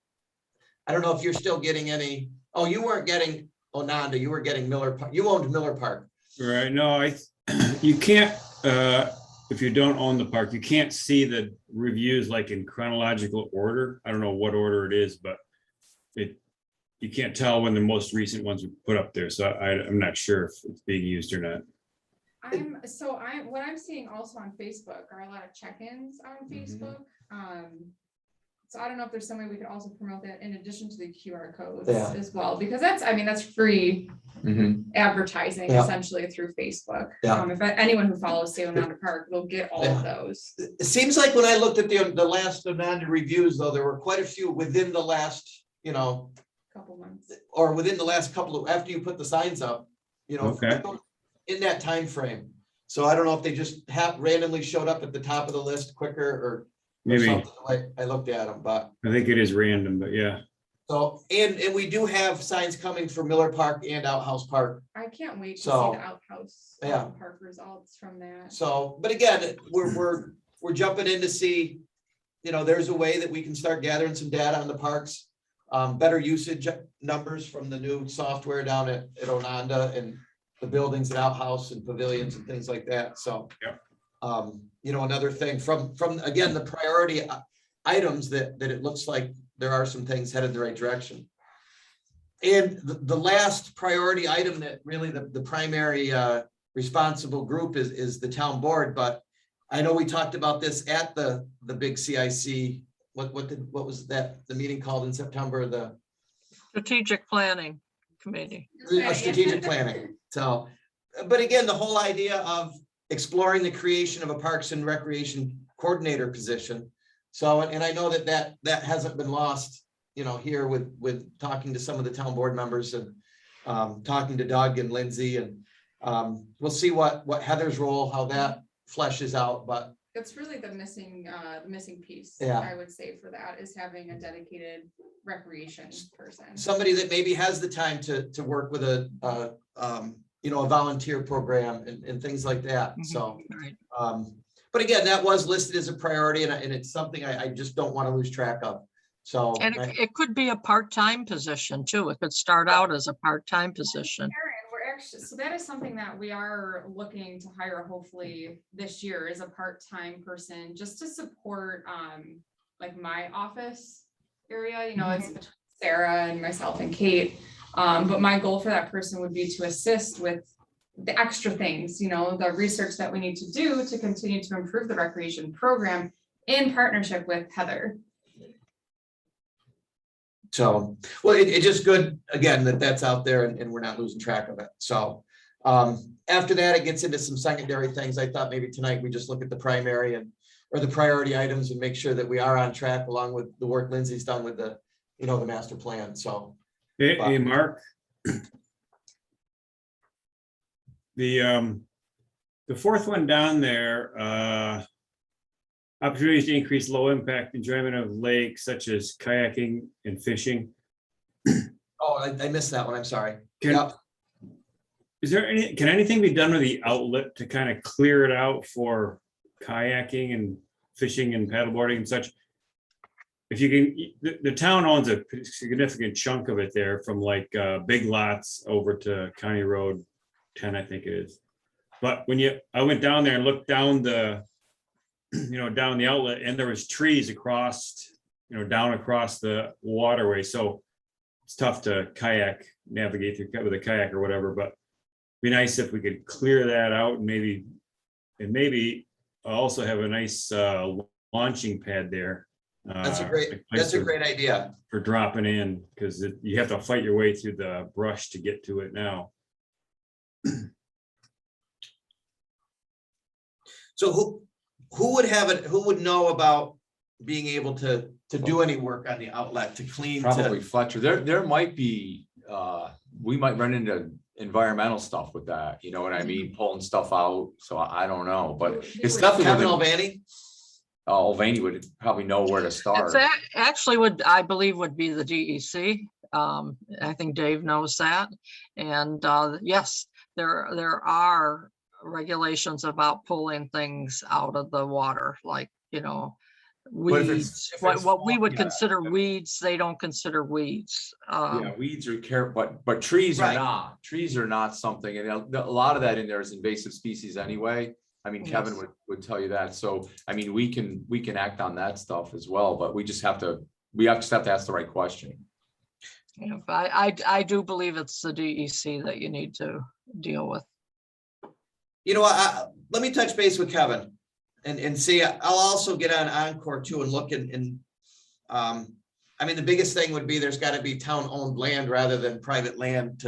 I don't know if you're still getting any. Oh, you weren't getting Ononda, you were getting Miller Park. You owned Miller Park. Right, no, you can't, if you don't own the park, you can't see the reviews like in chronological order. I don't know what order it is, but you can't tell when the most recent ones were put up there. So I'm not sure if it's being used or not. What I'm seeing also on Facebook are a lot of check-ins on Facebook. So I don't know if there's some way we could also promote that in addition to the QR codes Yeah. as well, because that's free advertising Yeah. essentially through Facebook. Yeah. If anyone who follows Say Ononda Park will get all of those. It seems like when I looked at the last Ononda reviews, though, there were quite a few within the last, Couple months. or within the last couple of, after you put the signs up, Okay. in that time frame. So I don't know if they just randomly showed up at the top of the list quicker or Maybe, something. Like I looked at them, but I think it is random, but yeah. so, and we do have signs coming for Miller Park and Outhouse Park. I can't wait to see So, the outhouse yeah. park results from that. So, but again, we're jumping in to see, there's a way that we can start gathering some data on the parks. Better usage numbers from the new software down at Ononda and the buildings at Outhouse and pavilions and things like that. So, Yep. Another thing from again, the priority items that it looks like there are some things headed the right direction. And the last priority item that really the primary responsible group is the town board, but I know we talked about this at the big CIC. What was that, the meeting called in September, the Strategic Planning Committee. strategic planning. So, but again, the whole idea of exploring the creation of a Parks and Recreation coordinator position. So, and I know that hasn't been lost, here with talking to some of the town board members and talking to Doug and Lindsay, and we'll see what Heather's role, how that fleshes out, but It's really the missing piece. Yeah. I would say for that is having a dedicated recreation person. somebody that maybe has the time to work with a volunteer program and things like that. So, Right. but again, that was listed as a priority and it's something I just don't want to lose track of. So, And it could be a part-time position too. It could start out as a part-time position. Karen, so that is something that we are looking to hire hopefully this year, is a part-time person just to support like my office area, it's between Sarah and myself and Kate. But my goal for that person would be to assist with the extra things, the research that we need to do to continue to improve the recreation program in partnership with Heather. So, well, it's just good, again, that's out there and we're not losing track of it. So, after that, it gets into some secondary things. I thought maybe tonight we just look at the primary or the priority items and make sure that we are on track along with the work Lindsay's done with the master plan. So, Hey, Mark. The fourth one down there, opportunities to increase low impact enjoyment of lakes such as kayaking and fishing. I missed that one. I'm sorry. Can, Yep. can anything be done with the outlet to kind of clear it out for kayaking and fishing and paddleboarding and such? If you can, the town owns a significant chunk of it there from like Big Lots over to County Road 10, I think it is. But when I went down there and looked down the, down the outlet, and there was trees across, down across the waterway. So it's tough to navigate through with a kayak or whatever, but be nice if we could clear that out and maybe also have a nice launching pad there. That's a place great idea. for dropping in, because you have to fight your way through the brush to get to it now. So who would have it, who would know about being able to do any work on the outlet, to clean? Probably Fletcher. There might be, we might run into environmental stuff with that, you know what I mean? Pulling stuff out. So I don't know, but it's definitely. Kevin within- Albany? Mulvaney would probably know where to start. It's actually I believe would be the DEC. I think Dave knows that. And yes, there are regulations about pulling things out of the water, like, But if weeds, it's what we would yeah. consider weeds, they don't consider weeds. Yeah, weeds are but trees are Right. not. Trees are not something, and a lot of that in there is invasive species anyway. I mean, Kevin Yes. would tell you that. So, I mean, we can act on that stuff as well, but we just have to ask the right question. But I do believe it's the DEC that you need to deal with. You know what, let me touch base with Kevin and see. I'll also get on Encore too and look I mean, the biggest thing would be there's got to be town-owned land rather than private land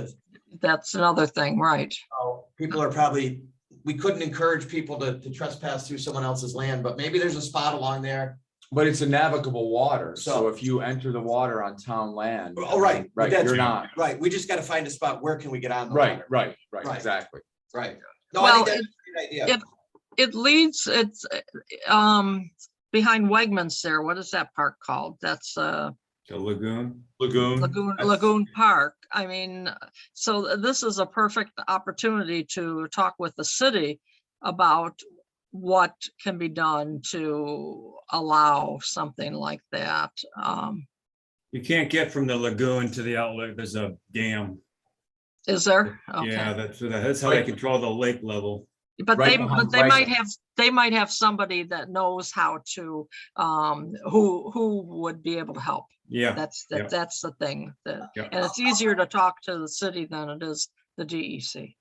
That's another thing, right? people are probably, we couldn't encourage people to trespass through someone else's land, but maybe there's a spot along there. But it's a navigable water, so So- if you enter the water on town land. Oh, right. Right, That's you're not, Right, we just got to find a spot, where can we get on the right, water? right, Right. exactly. Right. No, Well, I think that's a great idea. It leads, it's behind Wegmans there. What is that park called? That's The lagoon. Lagoon Park. I mean, so this is a perfect opportunity to talk with the city about what can be done to allow something like that. You can't get from the lagoon to the outlet. There's a dam. Is there? Yeah, Okay. that's how they control the lake level. But Right they, behind but Wegmans. they might have somebody that knows how to, who would be able to help. Yeah. That's Yeah. that's the thing. Yeah. And it's easier to talk to the city than it is the DEC.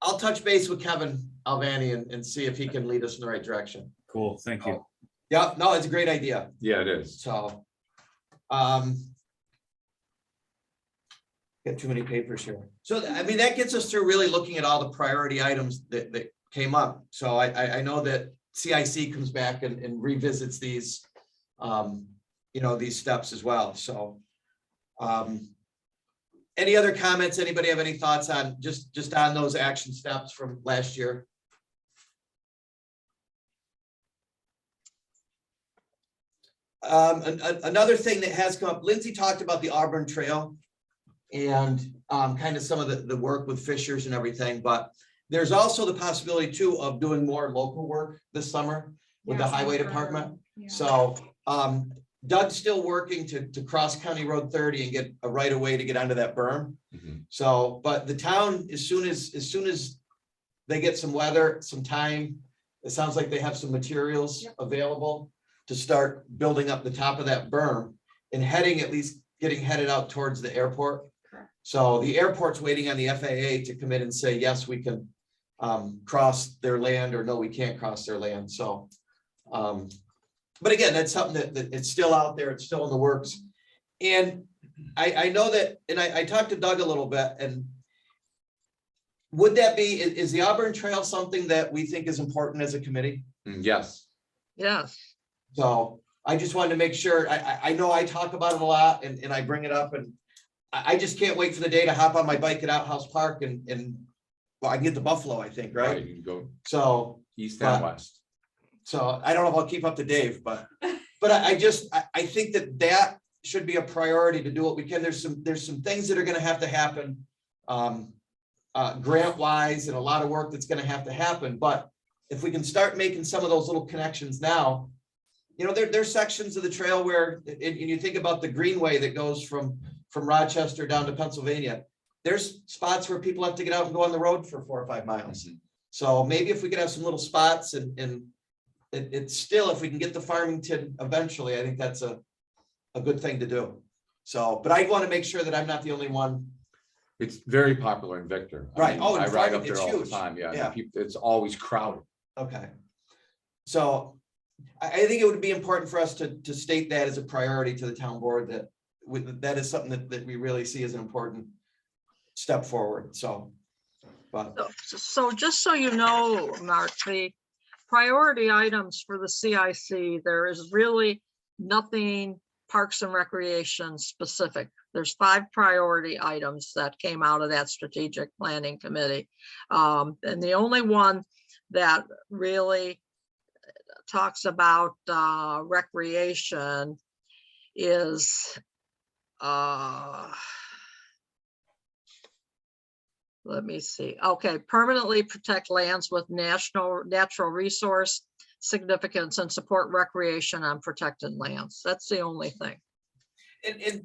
I'll touch base with Kevin Albany and see if he can lead us in the right direction. Cool. Thank you. Yeah, no, it's a great idea. Yeah, it is. So, got too many papers here. So, I mean, that gets us through really looking at all the priority items that came up. So I know that CIC comes back and revisits these, these steps as well. So, any other comments? Anybody have any thoughts on just on those action steps from last year? Another thing that has come up, Lindsay talked about the Auburn Trail and kind of some of the work with fishers and everything, but there's also the possibility too of doing more local work this summer with the Yes, highway I've department. heard. Yeah. So Doug's still working to cross County Road 30 and get a right of way to get onto that berm. Mhm. So, but the town, as soon as they get some weather, some time, it sounds like they have some materials Yep. available to start building up the top of that berm and at least getting headed out towards the airport. Correct. So the airport's waiting on the FAA to come in and say, yes, we can cross their land, or no, we can't cross their land. So, but again, that's something that it's still out there. It's still in the works. And I know that, and I talked to Doug a little bit, and would that be, is the Auburn Trail something that we think is important as a committee? Yes. Yes. So I just wanted to make sure, I know I talk about it a lot and I bring it up, and I just can't wait for the day to hop on my bike at Outhouse Park and well, I can get to Buffalo, I think, right? You can go So east and But- west. I don't know if I'll keep up to Dave, but I think that should be a priority to do what we can. There's some things that are gonna have to happen. Grant wise and a lot of work that's gonna have to happen, but if we can start making some of those little connections now. You know, there's sections of the trail where, and you think about the greenway that goes from Rochester down to Pennsylvania. There's spots where people have to get out and go on the road for 4 or 5 miles. So maybe if we could have some little spots and it's still, if we can get to Farmington eventually, I think that's a good thing to do. So, but I want to make sure that I'm not the only one. It's very popular in Victor. I Right. mean, Oh, in I ride up Farmington, there it's all the huge. time. Yeah. Yeah. It's always crowded. Okay. So I think it would be important for us to state that as a priority to the town board, that that is something that we really see as an important step forward. So, but So just so you know, Mark, the priority items for the CIC, there is really nothing Parks and Recreation specific. There's 5 priority items that came out of that strategic planning committee. And the only one that really talks about recreation is let me see. Okay, permanently protect lands with natural resource significance and support recreation on protected lands. That's the only thing. and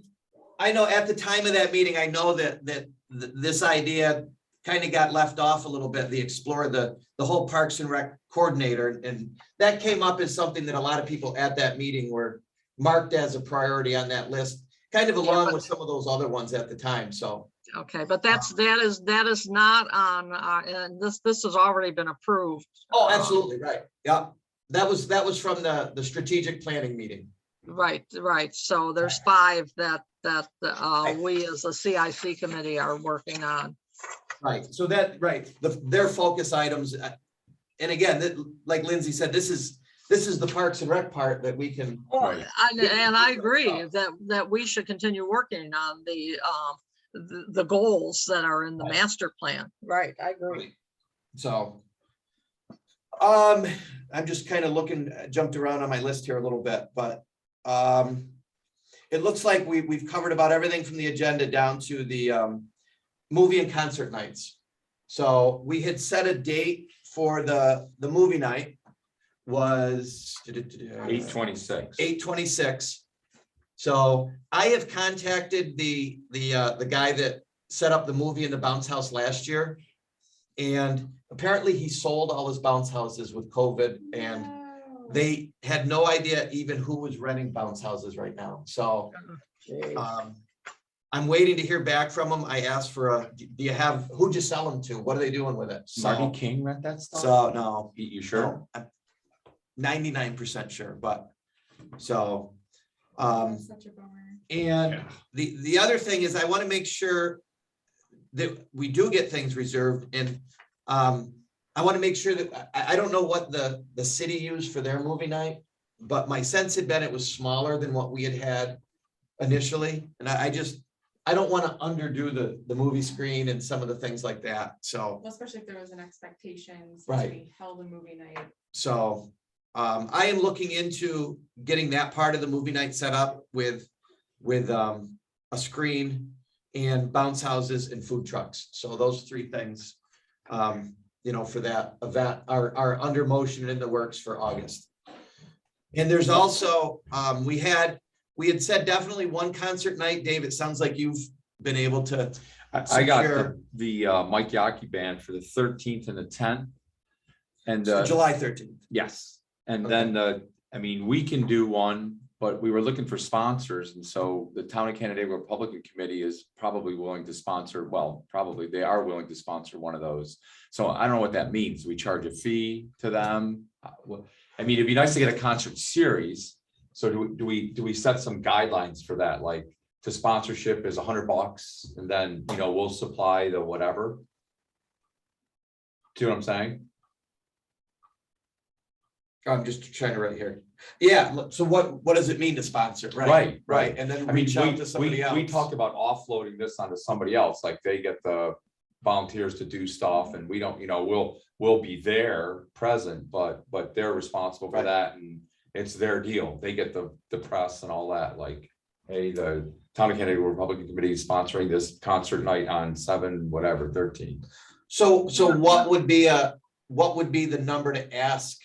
I know at the time of that meeting, I know that this idea kind of got left off a little bit, the explore the whole Parks and Rec coordinator, and that came up as something that a lot of people at that meeting were marked as a priority on that list, kind of along with some of those other ones at the time. So Okay, but that is not on, and this has already been approved. oh, absolutely right. Yeah, that was from the strategic planning meeting. Right. So there's 5 that we as a CIC committee are working on. Right, so that, right, their focus items, and again, like Lindsay said, this is the Parks and Rec part that we can. Right. And I agree that we should continue working on the goals that are in the master plan. Right, I agree. So. I'm just kind of jumped around on my list here a little bit, but it looks like we've covered about everything from the agenda down to the movie and concert nights. So we had set a date for the movie night was 8/26. 8/26. So I have contacted the guy that set up the movie in the bounce house last year. And apparently he sold all his bounce houses with COVID, and they had no idea even who was renting bounce houses right now. So I'm waiting to hear back from them. I asked for who'd you sell them to? What are they doing with it? Marty King rent that stuff? So no. You sure? No, I'm 99% sure, but so. That's such a bummer. And the other thing is I want to make sure that we do get things reserved, and I want to make sure that I don't know what the city used for their movie night, but my sense had been it was smaller than what we had initially, and I don't want to underdo the movie screen and some of the things like that. So Well, especially if there was an expectation since Right. we held a movie night. so I am looking into getting that part of the movie night set up with a screen and bounce houses and food trucks. So those 3 things, for that event are under motion and in the works for August. And there's also, we had said definitely one concert night. Dave, it sounds like you've been able to. I got secure- the Mike Yaki band for the 13th and the 10th. And July 13th. yes, and then we can do one, but we were looking for sponsors, and so the Town of Canandaigua Republican Committee is probably willing to sponsor. Well, probably they are willing to sponsor one of those. So I don't know what that means. We charge a fee to them. It'd be nice to get a concert series. So do we set some guidelines for that? Like the sponsorship is $100, and then we'll supply the whatever. See what I'm saying? I'm just trying to write here. Yeah, so what does it mean to sponsor? Right. And then reach out to somebody else. We talked about offloading this onto somebody else, like they get the volunteers to do stuff, and we don't, we'll be there present, but they're responsible for Right. that, and it's their deal. They get the press and all that, like. hey, the Town of Kennedy Republican Committee is sponsoring this concert night on 7/13. So what would be the number to ask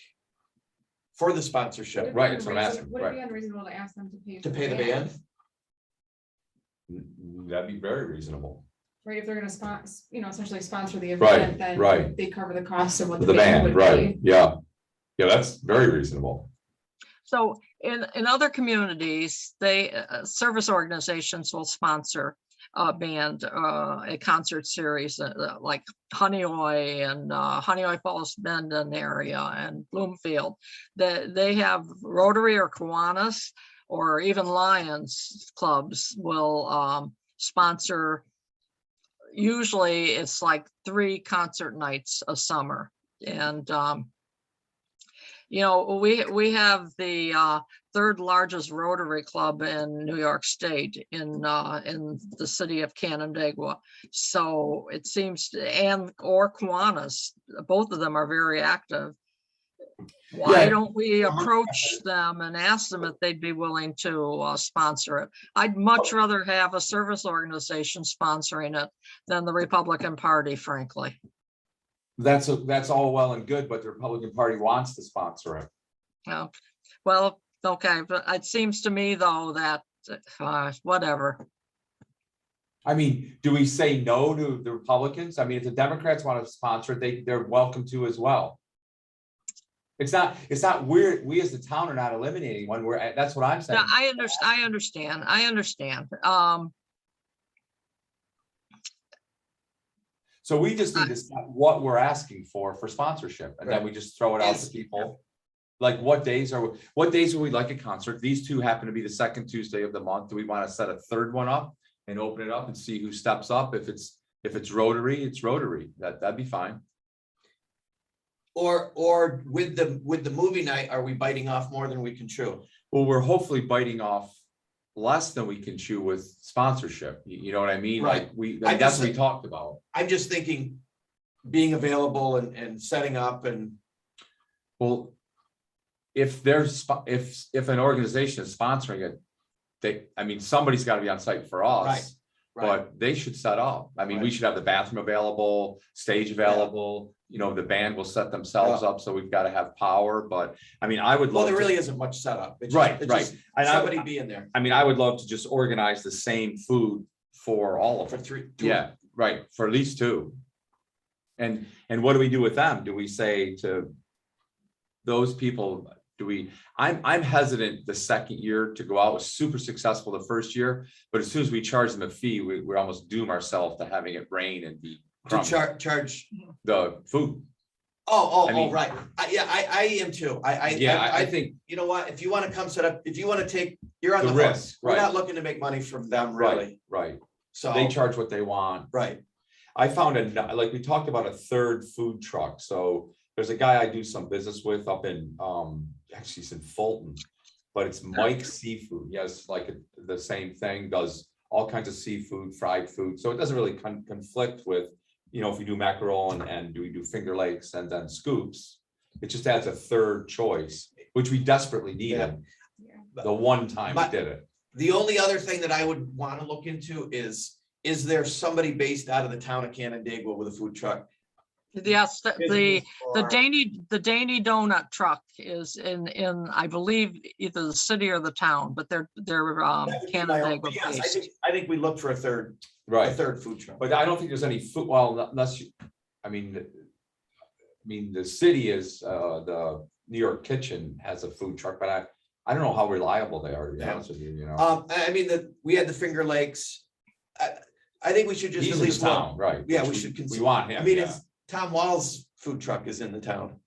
for the sponsorship? Right, that's what I'm asking, Would it be right. unreasonable to ask them to pay? To for pay the band? That'd be very reasonable. Right, if they're gonna sponsor, essentially sponsor the Right, event, then right. they cover the cost of what The the band band, would right, be. yeah. Yeah, that's very reasonable. So in other communities, they, service organizations will sponsor a band, a concert series, like Honeoye and Honeoye Falls Bend area and Bloomfield. They have Rotary or Kiwanis or even Lions clubs will sponsor. Usually it's like 3 concert nights a summer. And we have the 3rd largest Rotary Club in New York State in the city of Canandaigua. So it seems, or Kiwanis, both of them are very active. Why Yeah. don't we approach them and ask them if they'd be willing to sponsor it? I'd much rather have a service organization sponsoring it than the Republican Party, frankly. That's all well and good, but the Republican Party wants to sponsor it. Yeah, well, okay, but it seems to me though that, whatever. I mean, do we say no to the Republicans? I mean, if the Democrats want to sponsor it, they're welcome to as well. It's not weird. We as the town are not eliminating one. That's what I'm saying. Yeah, I understand. So we just need to decide what we're asking for sponsorship, and then we just throw it out to people. Like what days would we like a concert? These 2 happen to be the 2nd Tuesday of the month. Do we want to set a 3rd one up and open it up and see who steps up? If it's Rotary, it's Rotary. That'd be fine. Or with the movie night, are we biting off more than we can chew? Well, we're hopefully biting off less than we can chew with sponsorship. You know what I mean? Right. Like that's what we talked about. I'm just thinking being available and setting up and. Well, if an organization is sponsoring it, somebody's got to be on site for us. Right. But they should set up. I mean, we Right. should have the bathroom available, stage available, the band will set themselves up, so we've got to have power, but I mean, I would Well, love. there to- really isn't much setup. It's Right, just- right. it's just And Somebody be in there I mean, I would love to just organize the same food for all of for them. 3. Yeah, right, for at least 2. And what do we do with them? Do we say to those people, I'm hesitant the 2nd year to go out. It was super successful the 1st year, but as soon as we charge them a fee, we almost doom ourselves to having it rain and be To crummy. charge. The food. Oh, I mean- right. I am too. I think You know what? If you want to come set up, if you want to take, you're on the the hook. risk, We're right, not looking to make money from them, right, really. right. So, They charge what they want. right. I found like we talked about a 3rd food truck. So there's a guy I do some business with up in, actually he's in Fulton, but it's Mike's Seafood. Yes, like the same thing, does all kinds of seafood, fried food. So it doesn't really conflict with, if we do mackerel and do we do Finger Lakes and then scoops. It just adds a 3rd choice, which we desperately needed. The one time we did it. The only other thing that I would want to look into is there somebody based out of the town of Canandaigua with a food truck? Yes, the Or- Danny Donut truck is in, I believe, either the city or the town, but they're That would be my own- Canandaigua Yes, based. I think we look for a 3rd food truck. But I don't think there's any food, well, unless you, I mean, the city is, the New York Kitchen has a food truck, but I don't know how reliable they are, to be honest with you, I mean, we had the Finger Lakes. I think we should just He's at in the least look. town, right? Yeah, which we should We consider. want I him, mean, yeah. it's Tom Wall's food truck is in the town.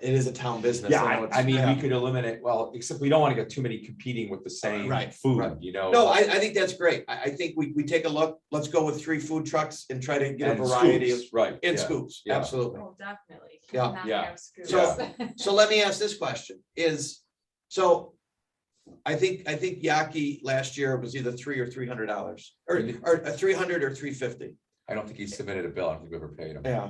It is a town business. Yeah, know it's- I mean, yeah. we could eliminate, well, except we don't want to get too many competing with the same Right, food, right. No, I think that's great. I think we take a look. Let's go with 3 food trucks and try to get a and variety of, scoops, right? and yeah. scoops, yeah. absolutely. Oh, definitely. Yeah, Cannot yeah, have scoops. So let me ask this question so I think Yaki last year was either $300 or $300 or a 300 or 350. I don't think he submitted a bill. I don't think we ever paid him. Yeah,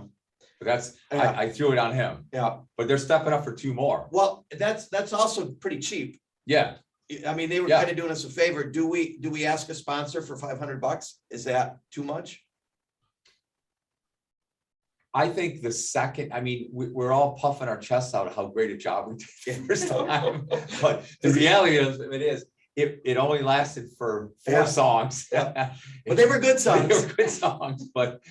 But that's, Yeah. I threw it on him, yeah. but they're stepping up for 2 more. Well, that's also pretty cheap. Yeah, I mean, they were Yeah. kind of doing us a favor. Do we ask a sponsor for $500? Is that too much? I think the second, I mean, we're all puffing our chests out how great a job we did the first time. But the reality of it is, it only lasted for 4 Yeah. songs. Yeah. But they were good songs. They were good songs, but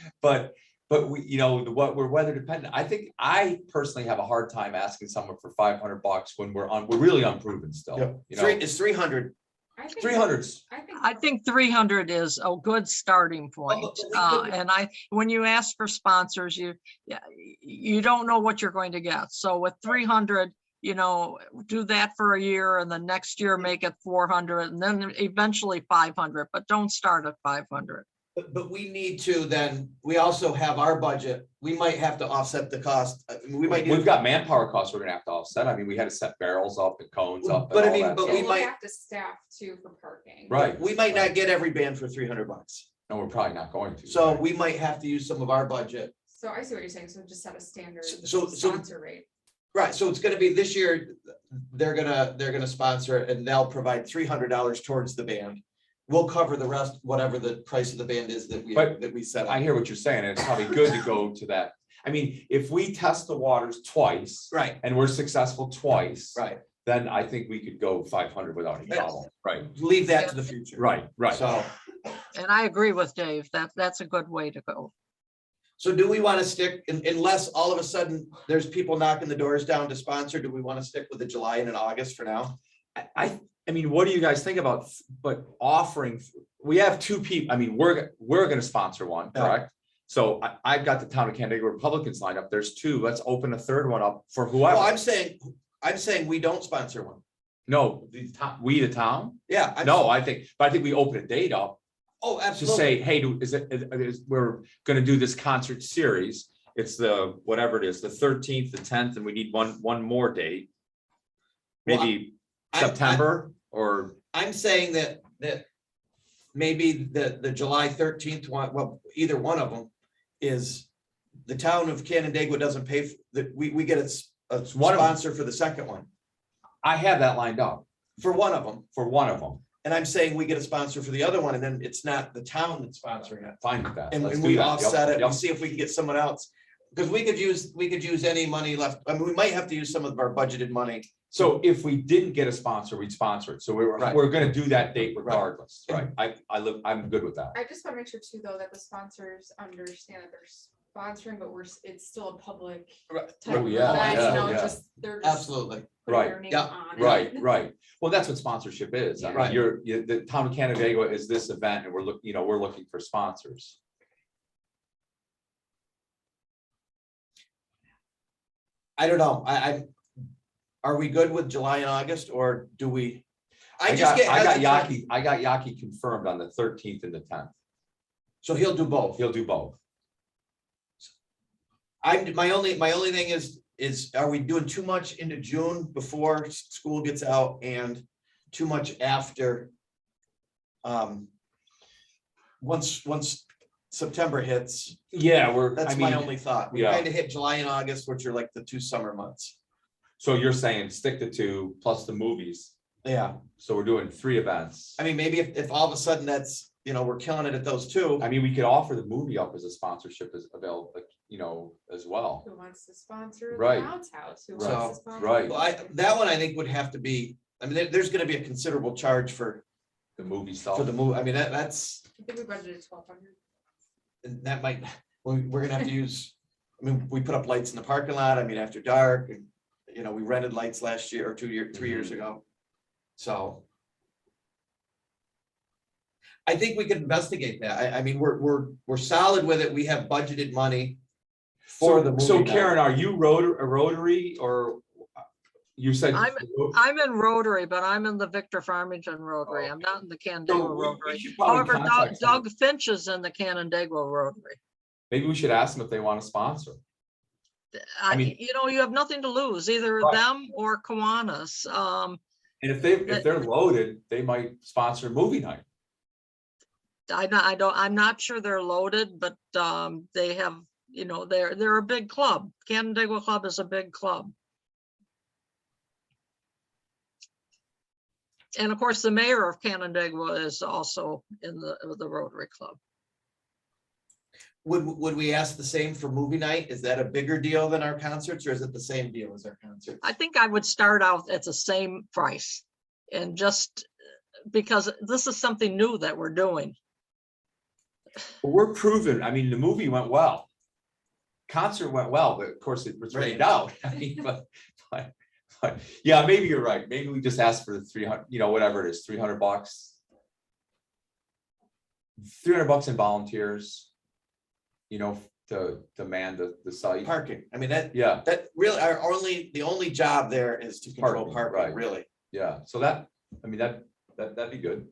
we, you know, what we're weather dependent. I think I personally have a hard time asking someone for $500 when we're really unproven still. Yep. You know, It's 300. I think- 300s. I think 300 is a good starting point. but we could- And when you ask for sponsors, you don't know what you're going to get. So with 300, you know, do that for a year and the next year make it 400 and then eventually 500, but don't start at 500. But we need to then, we also have our budget. We might have to offset the cost. We might. We've got manpower costs we're gonna have to offset. I mean, we had to set barrels up and cones up. But I and all mean, that but stuff. we We'll might- have to staff too for parking. Right. We might not get every band for $300. No, we're probably not going to. So right? we might have to use some of our budget. So I see what you're saying. So just set a standard So- sponsor rate. Right, so it's gonna be this year, they're gonna sponsor it and they'll provide $300 towards the band. We'll cover the rest, whatever the price of the band is that But we set I up. hear what you're saying. and It's probably good to go to that. I mean, if we test the waters twice Right, and we're successful twice, right. then I think we could go 500 without any Yes. problem. Right, Leave that to the future. right, right. So, And I agree with Dave. That's a good way to go. so do we want to stick, unless all of a sudden there's people knocking the doors down to sponsor, do we want to stick with the July and an August for now? I mean, what do you guys think about, but offering, we have 2 people, I mean, we're gonna sponsor one, Yeah. correct? So I've got the town of Canandaigua Republicans lined up. There's 2. Let's open a 3rd one up for Well, whoever. I'm saying we don't sponsor one. No, we the town? Yeah. No, I think we open a date up Oh, to absolutely. say, hey, we're gonna do this concert series. It's the, whatever it is, the 13th, the 10th, and we need one more date. Well, Maybe I- September or, I'm saying that maybe the July 13th one, well, either one of them is the town of Canandaigua doesn't pay, that we get a one of them. sponsor for the second one, I have that lined up for one of them. for one of them. And I'm saying we get a sponsor for the other one and then it's not the town that's sponsoring it. Fine with that. And Let's and do we that. Yep, offset it, we yep. see if we can get someone else. Because we could use any money left. I mean, we might have to use some of our budgeted money. So if we didn't get a sponsor, we'd sponsor it. So Right. we're gonna do that date regardless, Right. right? I'm good with that. I just want to make sure too, though, that the sponsors understand that they're sponsoring, but it's still a public Right. type Oh, of yeah, event, yeah, you know, yeah. just, they're just Absolutely. putting Right, their name yeah, on it. Right. Well, that's what sponsorship is. I mean, Right. the town of Canandaigua is this event and we're looking for sponsors. I don't know. Are we good with July and August or do we? I just get got hesitant. Yaki confirmed on the 13th and the 10th. So he'll do both. He'll do both. My only thing is, are we doing too much into June before school gets out and too much after? Once September hits, Yeah, that's my only thought. We yeah. kind of hit July and August, which are like the 2 summer months. So you're saying stick to 2 plus the movies. Yeah, So we're doing 3 events. I mean, maybe if all of a sudden that's, we're killing it at those 2. I mean, we could offer the movie up as a sponsorship as available, as well. Who wants to sponsor the Right. bounce house? Who Right. wants to sponsor? Right. Well, that one I think would have to be, I mean, there's gonna be a considerable charge for The movie stuff. the move. I mean, that's, I think we budgeted 1,200. that might, we're gonna have to use, I mean, we put up lights in the parking lot, I mean, after dark, and, we rented lights last year or 3 years ago. So. I think we could investigate that. I mean, we're solid with it. We have budgeted money for the movie. So night. Karen, are you a Rotary or you said? I'm in Rotary, but I'm in the Victor Farmington Rotary. I'm not in the Canandaigua So we Rotary. should probably However, contact them. Doug Finch is in the Canandaigua Rotary. Maybe we should ask them if they want to sponsor. mean- You have nothing to lose, either Right. them or Kiwanis. And if they're loaded, they might sponsor movie night. I'm not sure they're loaded, but they have, they're a big club. Canandaigua Club is a big club. And of course, the mayor of Canandaigua is also in the Rotary Club. Would we ask the same for movie night? Is that a bigger deal than our concerts, or is it the same deal as our concerts? I think I would start out at the same price. And just because this is something new that we're doing. We're proven, I mean, the movie went well. Concert went well, but of course it was rained out. I mean, but yeah, maybe you're right. Maybe we just ask for the 300, you know, whatever it is, $300. $300 in volunteers. You know, to man the site. Parking, I mean, that Yeah, really, the only job there is to control Parking, parking, right. really. yeah. So that, I mean, that'd be good.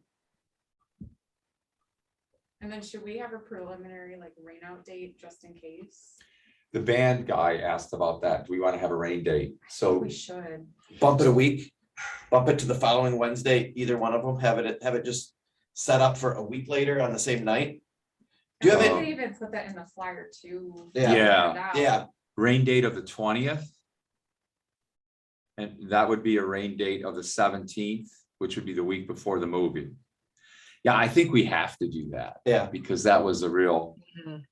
And then should we have a preliminary like rain out date just in case? The band guy asked about that. Do we want to have a rain date? So We should. Bump it a week, bump it to the following Wednesday, either one of them, have it just set up for a week later on the same night. Do you have I it? could even put that in the flyer too. Yeah. Yeah. Yeah, rain date of the 20th. And that would be a rain date of the 17th, which would be the week before the movie. Yeah, I think we have to do that yeah. because that was a real, Mhm.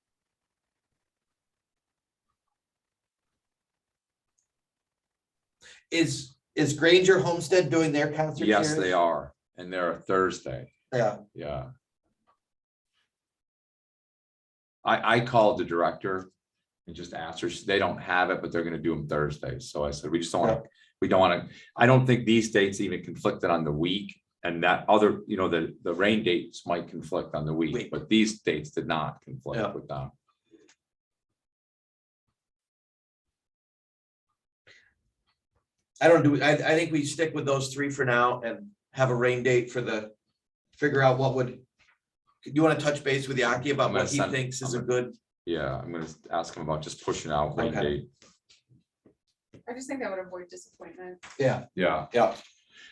Is Granger Homestead doing their concert? yes, series? they are. And they're a Thursday. Yeah, Yeah. I called the director and just asked her, they don't have it, but they're gonna do them Thursdays. So I said, we just don't want to, we don't want to, I don't think these dates even conflicted on the week. And that other, you know, the rain dates might conflict on the week, Week. but these dates did not Yeah. conflict with them. I think we stick with those three for now and have a rain date figure out what would. Do you want to touch base with Yaki about I'm gonna what he send- thinks is a I'm good? Yeah, I'm gonna ask him about just pushing out rain Okay. date. I just think that would avoid disappointment. Yeah, Yeah. yeah,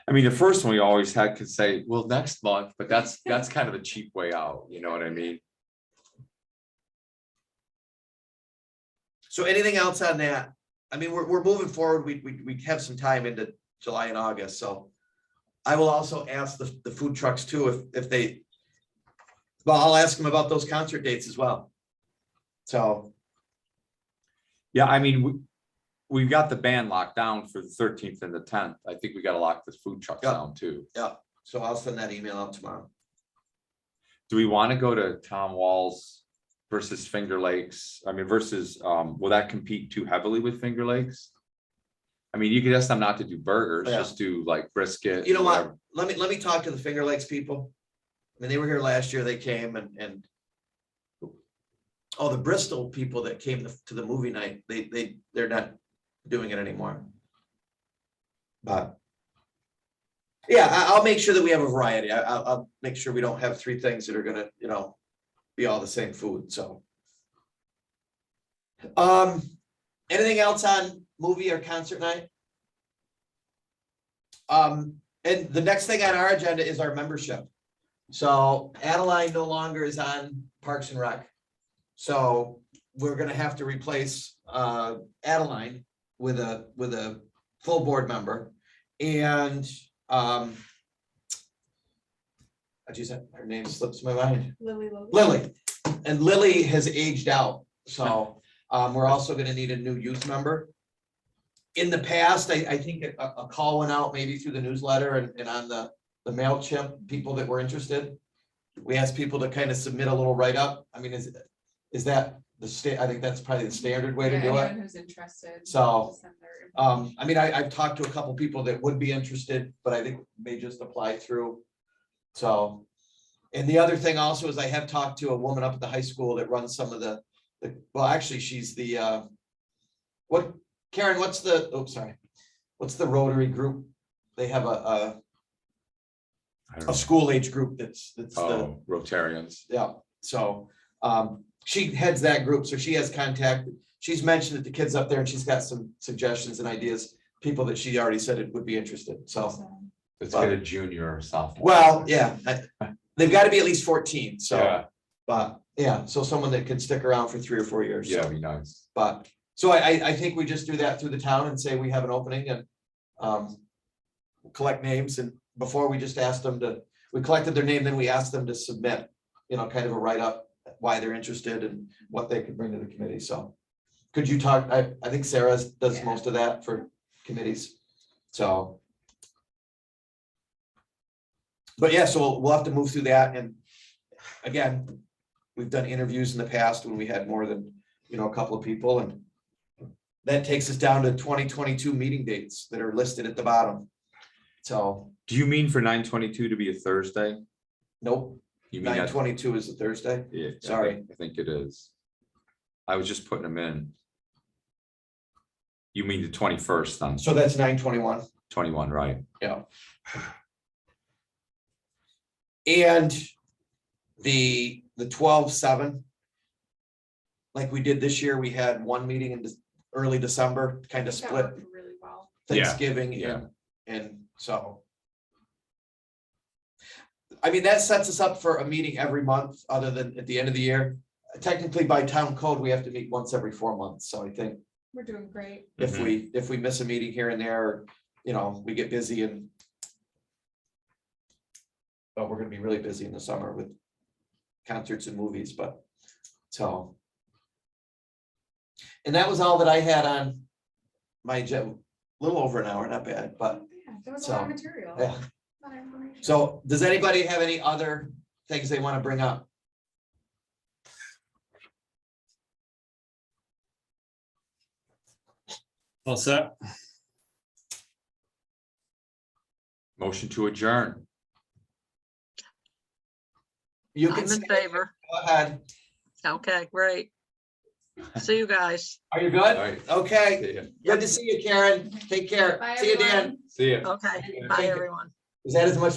I mean, the first one we always had could say, well, next month, but that's kind of a cheap way out, you know what I mean? so anything else on that? I mean, we're moving forward, we have some time into July and August, so. I will also ask the food trucks too, if they. Well, I'll ask them about those concert dates as well. So, Yeah, I mean, we've got the band locked down for the 13th and the 10th. I think we gotta lock the food trucks Yeah. down too. yeah, so I'll send that email out tomorrow. Do we want to go to Tom Walls versus Finger Lakes? I mean, versus, will that compete too heavily with Finger Lakes? I mean, you could ask them not to do burgers, Yeah. just do like brisket. You know what, whatever. let me talk to the Finger Lakes people. I mean, they were here last year, they came and. Oh, the Bristol people that came to the movie night, they're not doing it anymore. But. Yeah, I'll make sure that we have a variety. I'll make sure we don't have three things that are gonna, be all the same food, so. Anything else on movie or concert night? And the next thing on our agenda is our membership. So Adeline no longer is on Parks and Rec. So we're gonna have to replace Adeline with a full board member. And how'd you say, her name slips my mind. Lily. And Lily has aged out, so we're also gonna need a new youth member. In the past, I think a call went out maybe through the newsletter and on the MailChimp, people that were interested. We asked people to kind of submit a little write-up. I mean, is that the state? I think that's probably the standard way to do it. Anyone who's interested. So, just send their information. I mean, I've talked to a couple people that would be interested, but I think may just apply through. So, and the other thing also is I have talked to a woman up at the high school that runs some of well, actually, she's the, Karen, what's the Rotary group? They have I don't a know. school age group that's the, Oh, Rotarians. yeah, so, she heads that group, so she has contact. She's mentioned it to kids up there and she's got some suggestions and ideas, people that she already said it would be interested, so. So, Let's get a junior or sophomore. Well, yeah, they've got to be at least 14, so, Yeah, but, yeah, so someone that could stick around for 3 or 4 years. yeah, so. it'd be nice. But, so I think we just do that through the town and say we have an opening and collect names and before we just asked them to, we collected their name, then we asked them to submit, kind of a write-up, why they're interested and what they could bring to the committee, so. Could you talk, I think Sarah does Yeah. most of that for committees, so. But yeah, so we'll have to move through that, and again, we've done interviews in the past when we had more than, a couple of people, and that takes us down to 2022 meeting dates that are listed at the bottom. So, Do you mean for 9/22 to be a Thursday? nope, You mean that? 9/22 is a Thursday. Yeah, Sorry. I think it is. I was just putting them in. You mean the 21st then, So that's 9/21. 21, right? Yeah. And the 12/7. Like we did this year, we had one meeting in early December, kind of That split worked really well. Thanksgiving Yeah. and so. I mean, that sets us up for a meeting every month, other than at the end of the year. Technically, by town code, we have to meet once every 4 months, so I think We're doing great. if we miss a meeting here and there, we get busy and. But we're gonna be really busy in the summer with concerts and movies, but so. And that was all that I had on my agenda, little over an hour, not bad, but Yeah, there was a lot of so, material. yeah. A lot of information. So does anybody have any other things they want to bring up? All set? Motion to adjourn. You I'm can in say, favor. go ahead. Okay, great. See you guys. Are you All good? right. Okay, See ya. good to see you, Karen. Take care. Bye, See you, Dan. everyone. See ya. Okay, Thank bye, you. everyone. Is that as much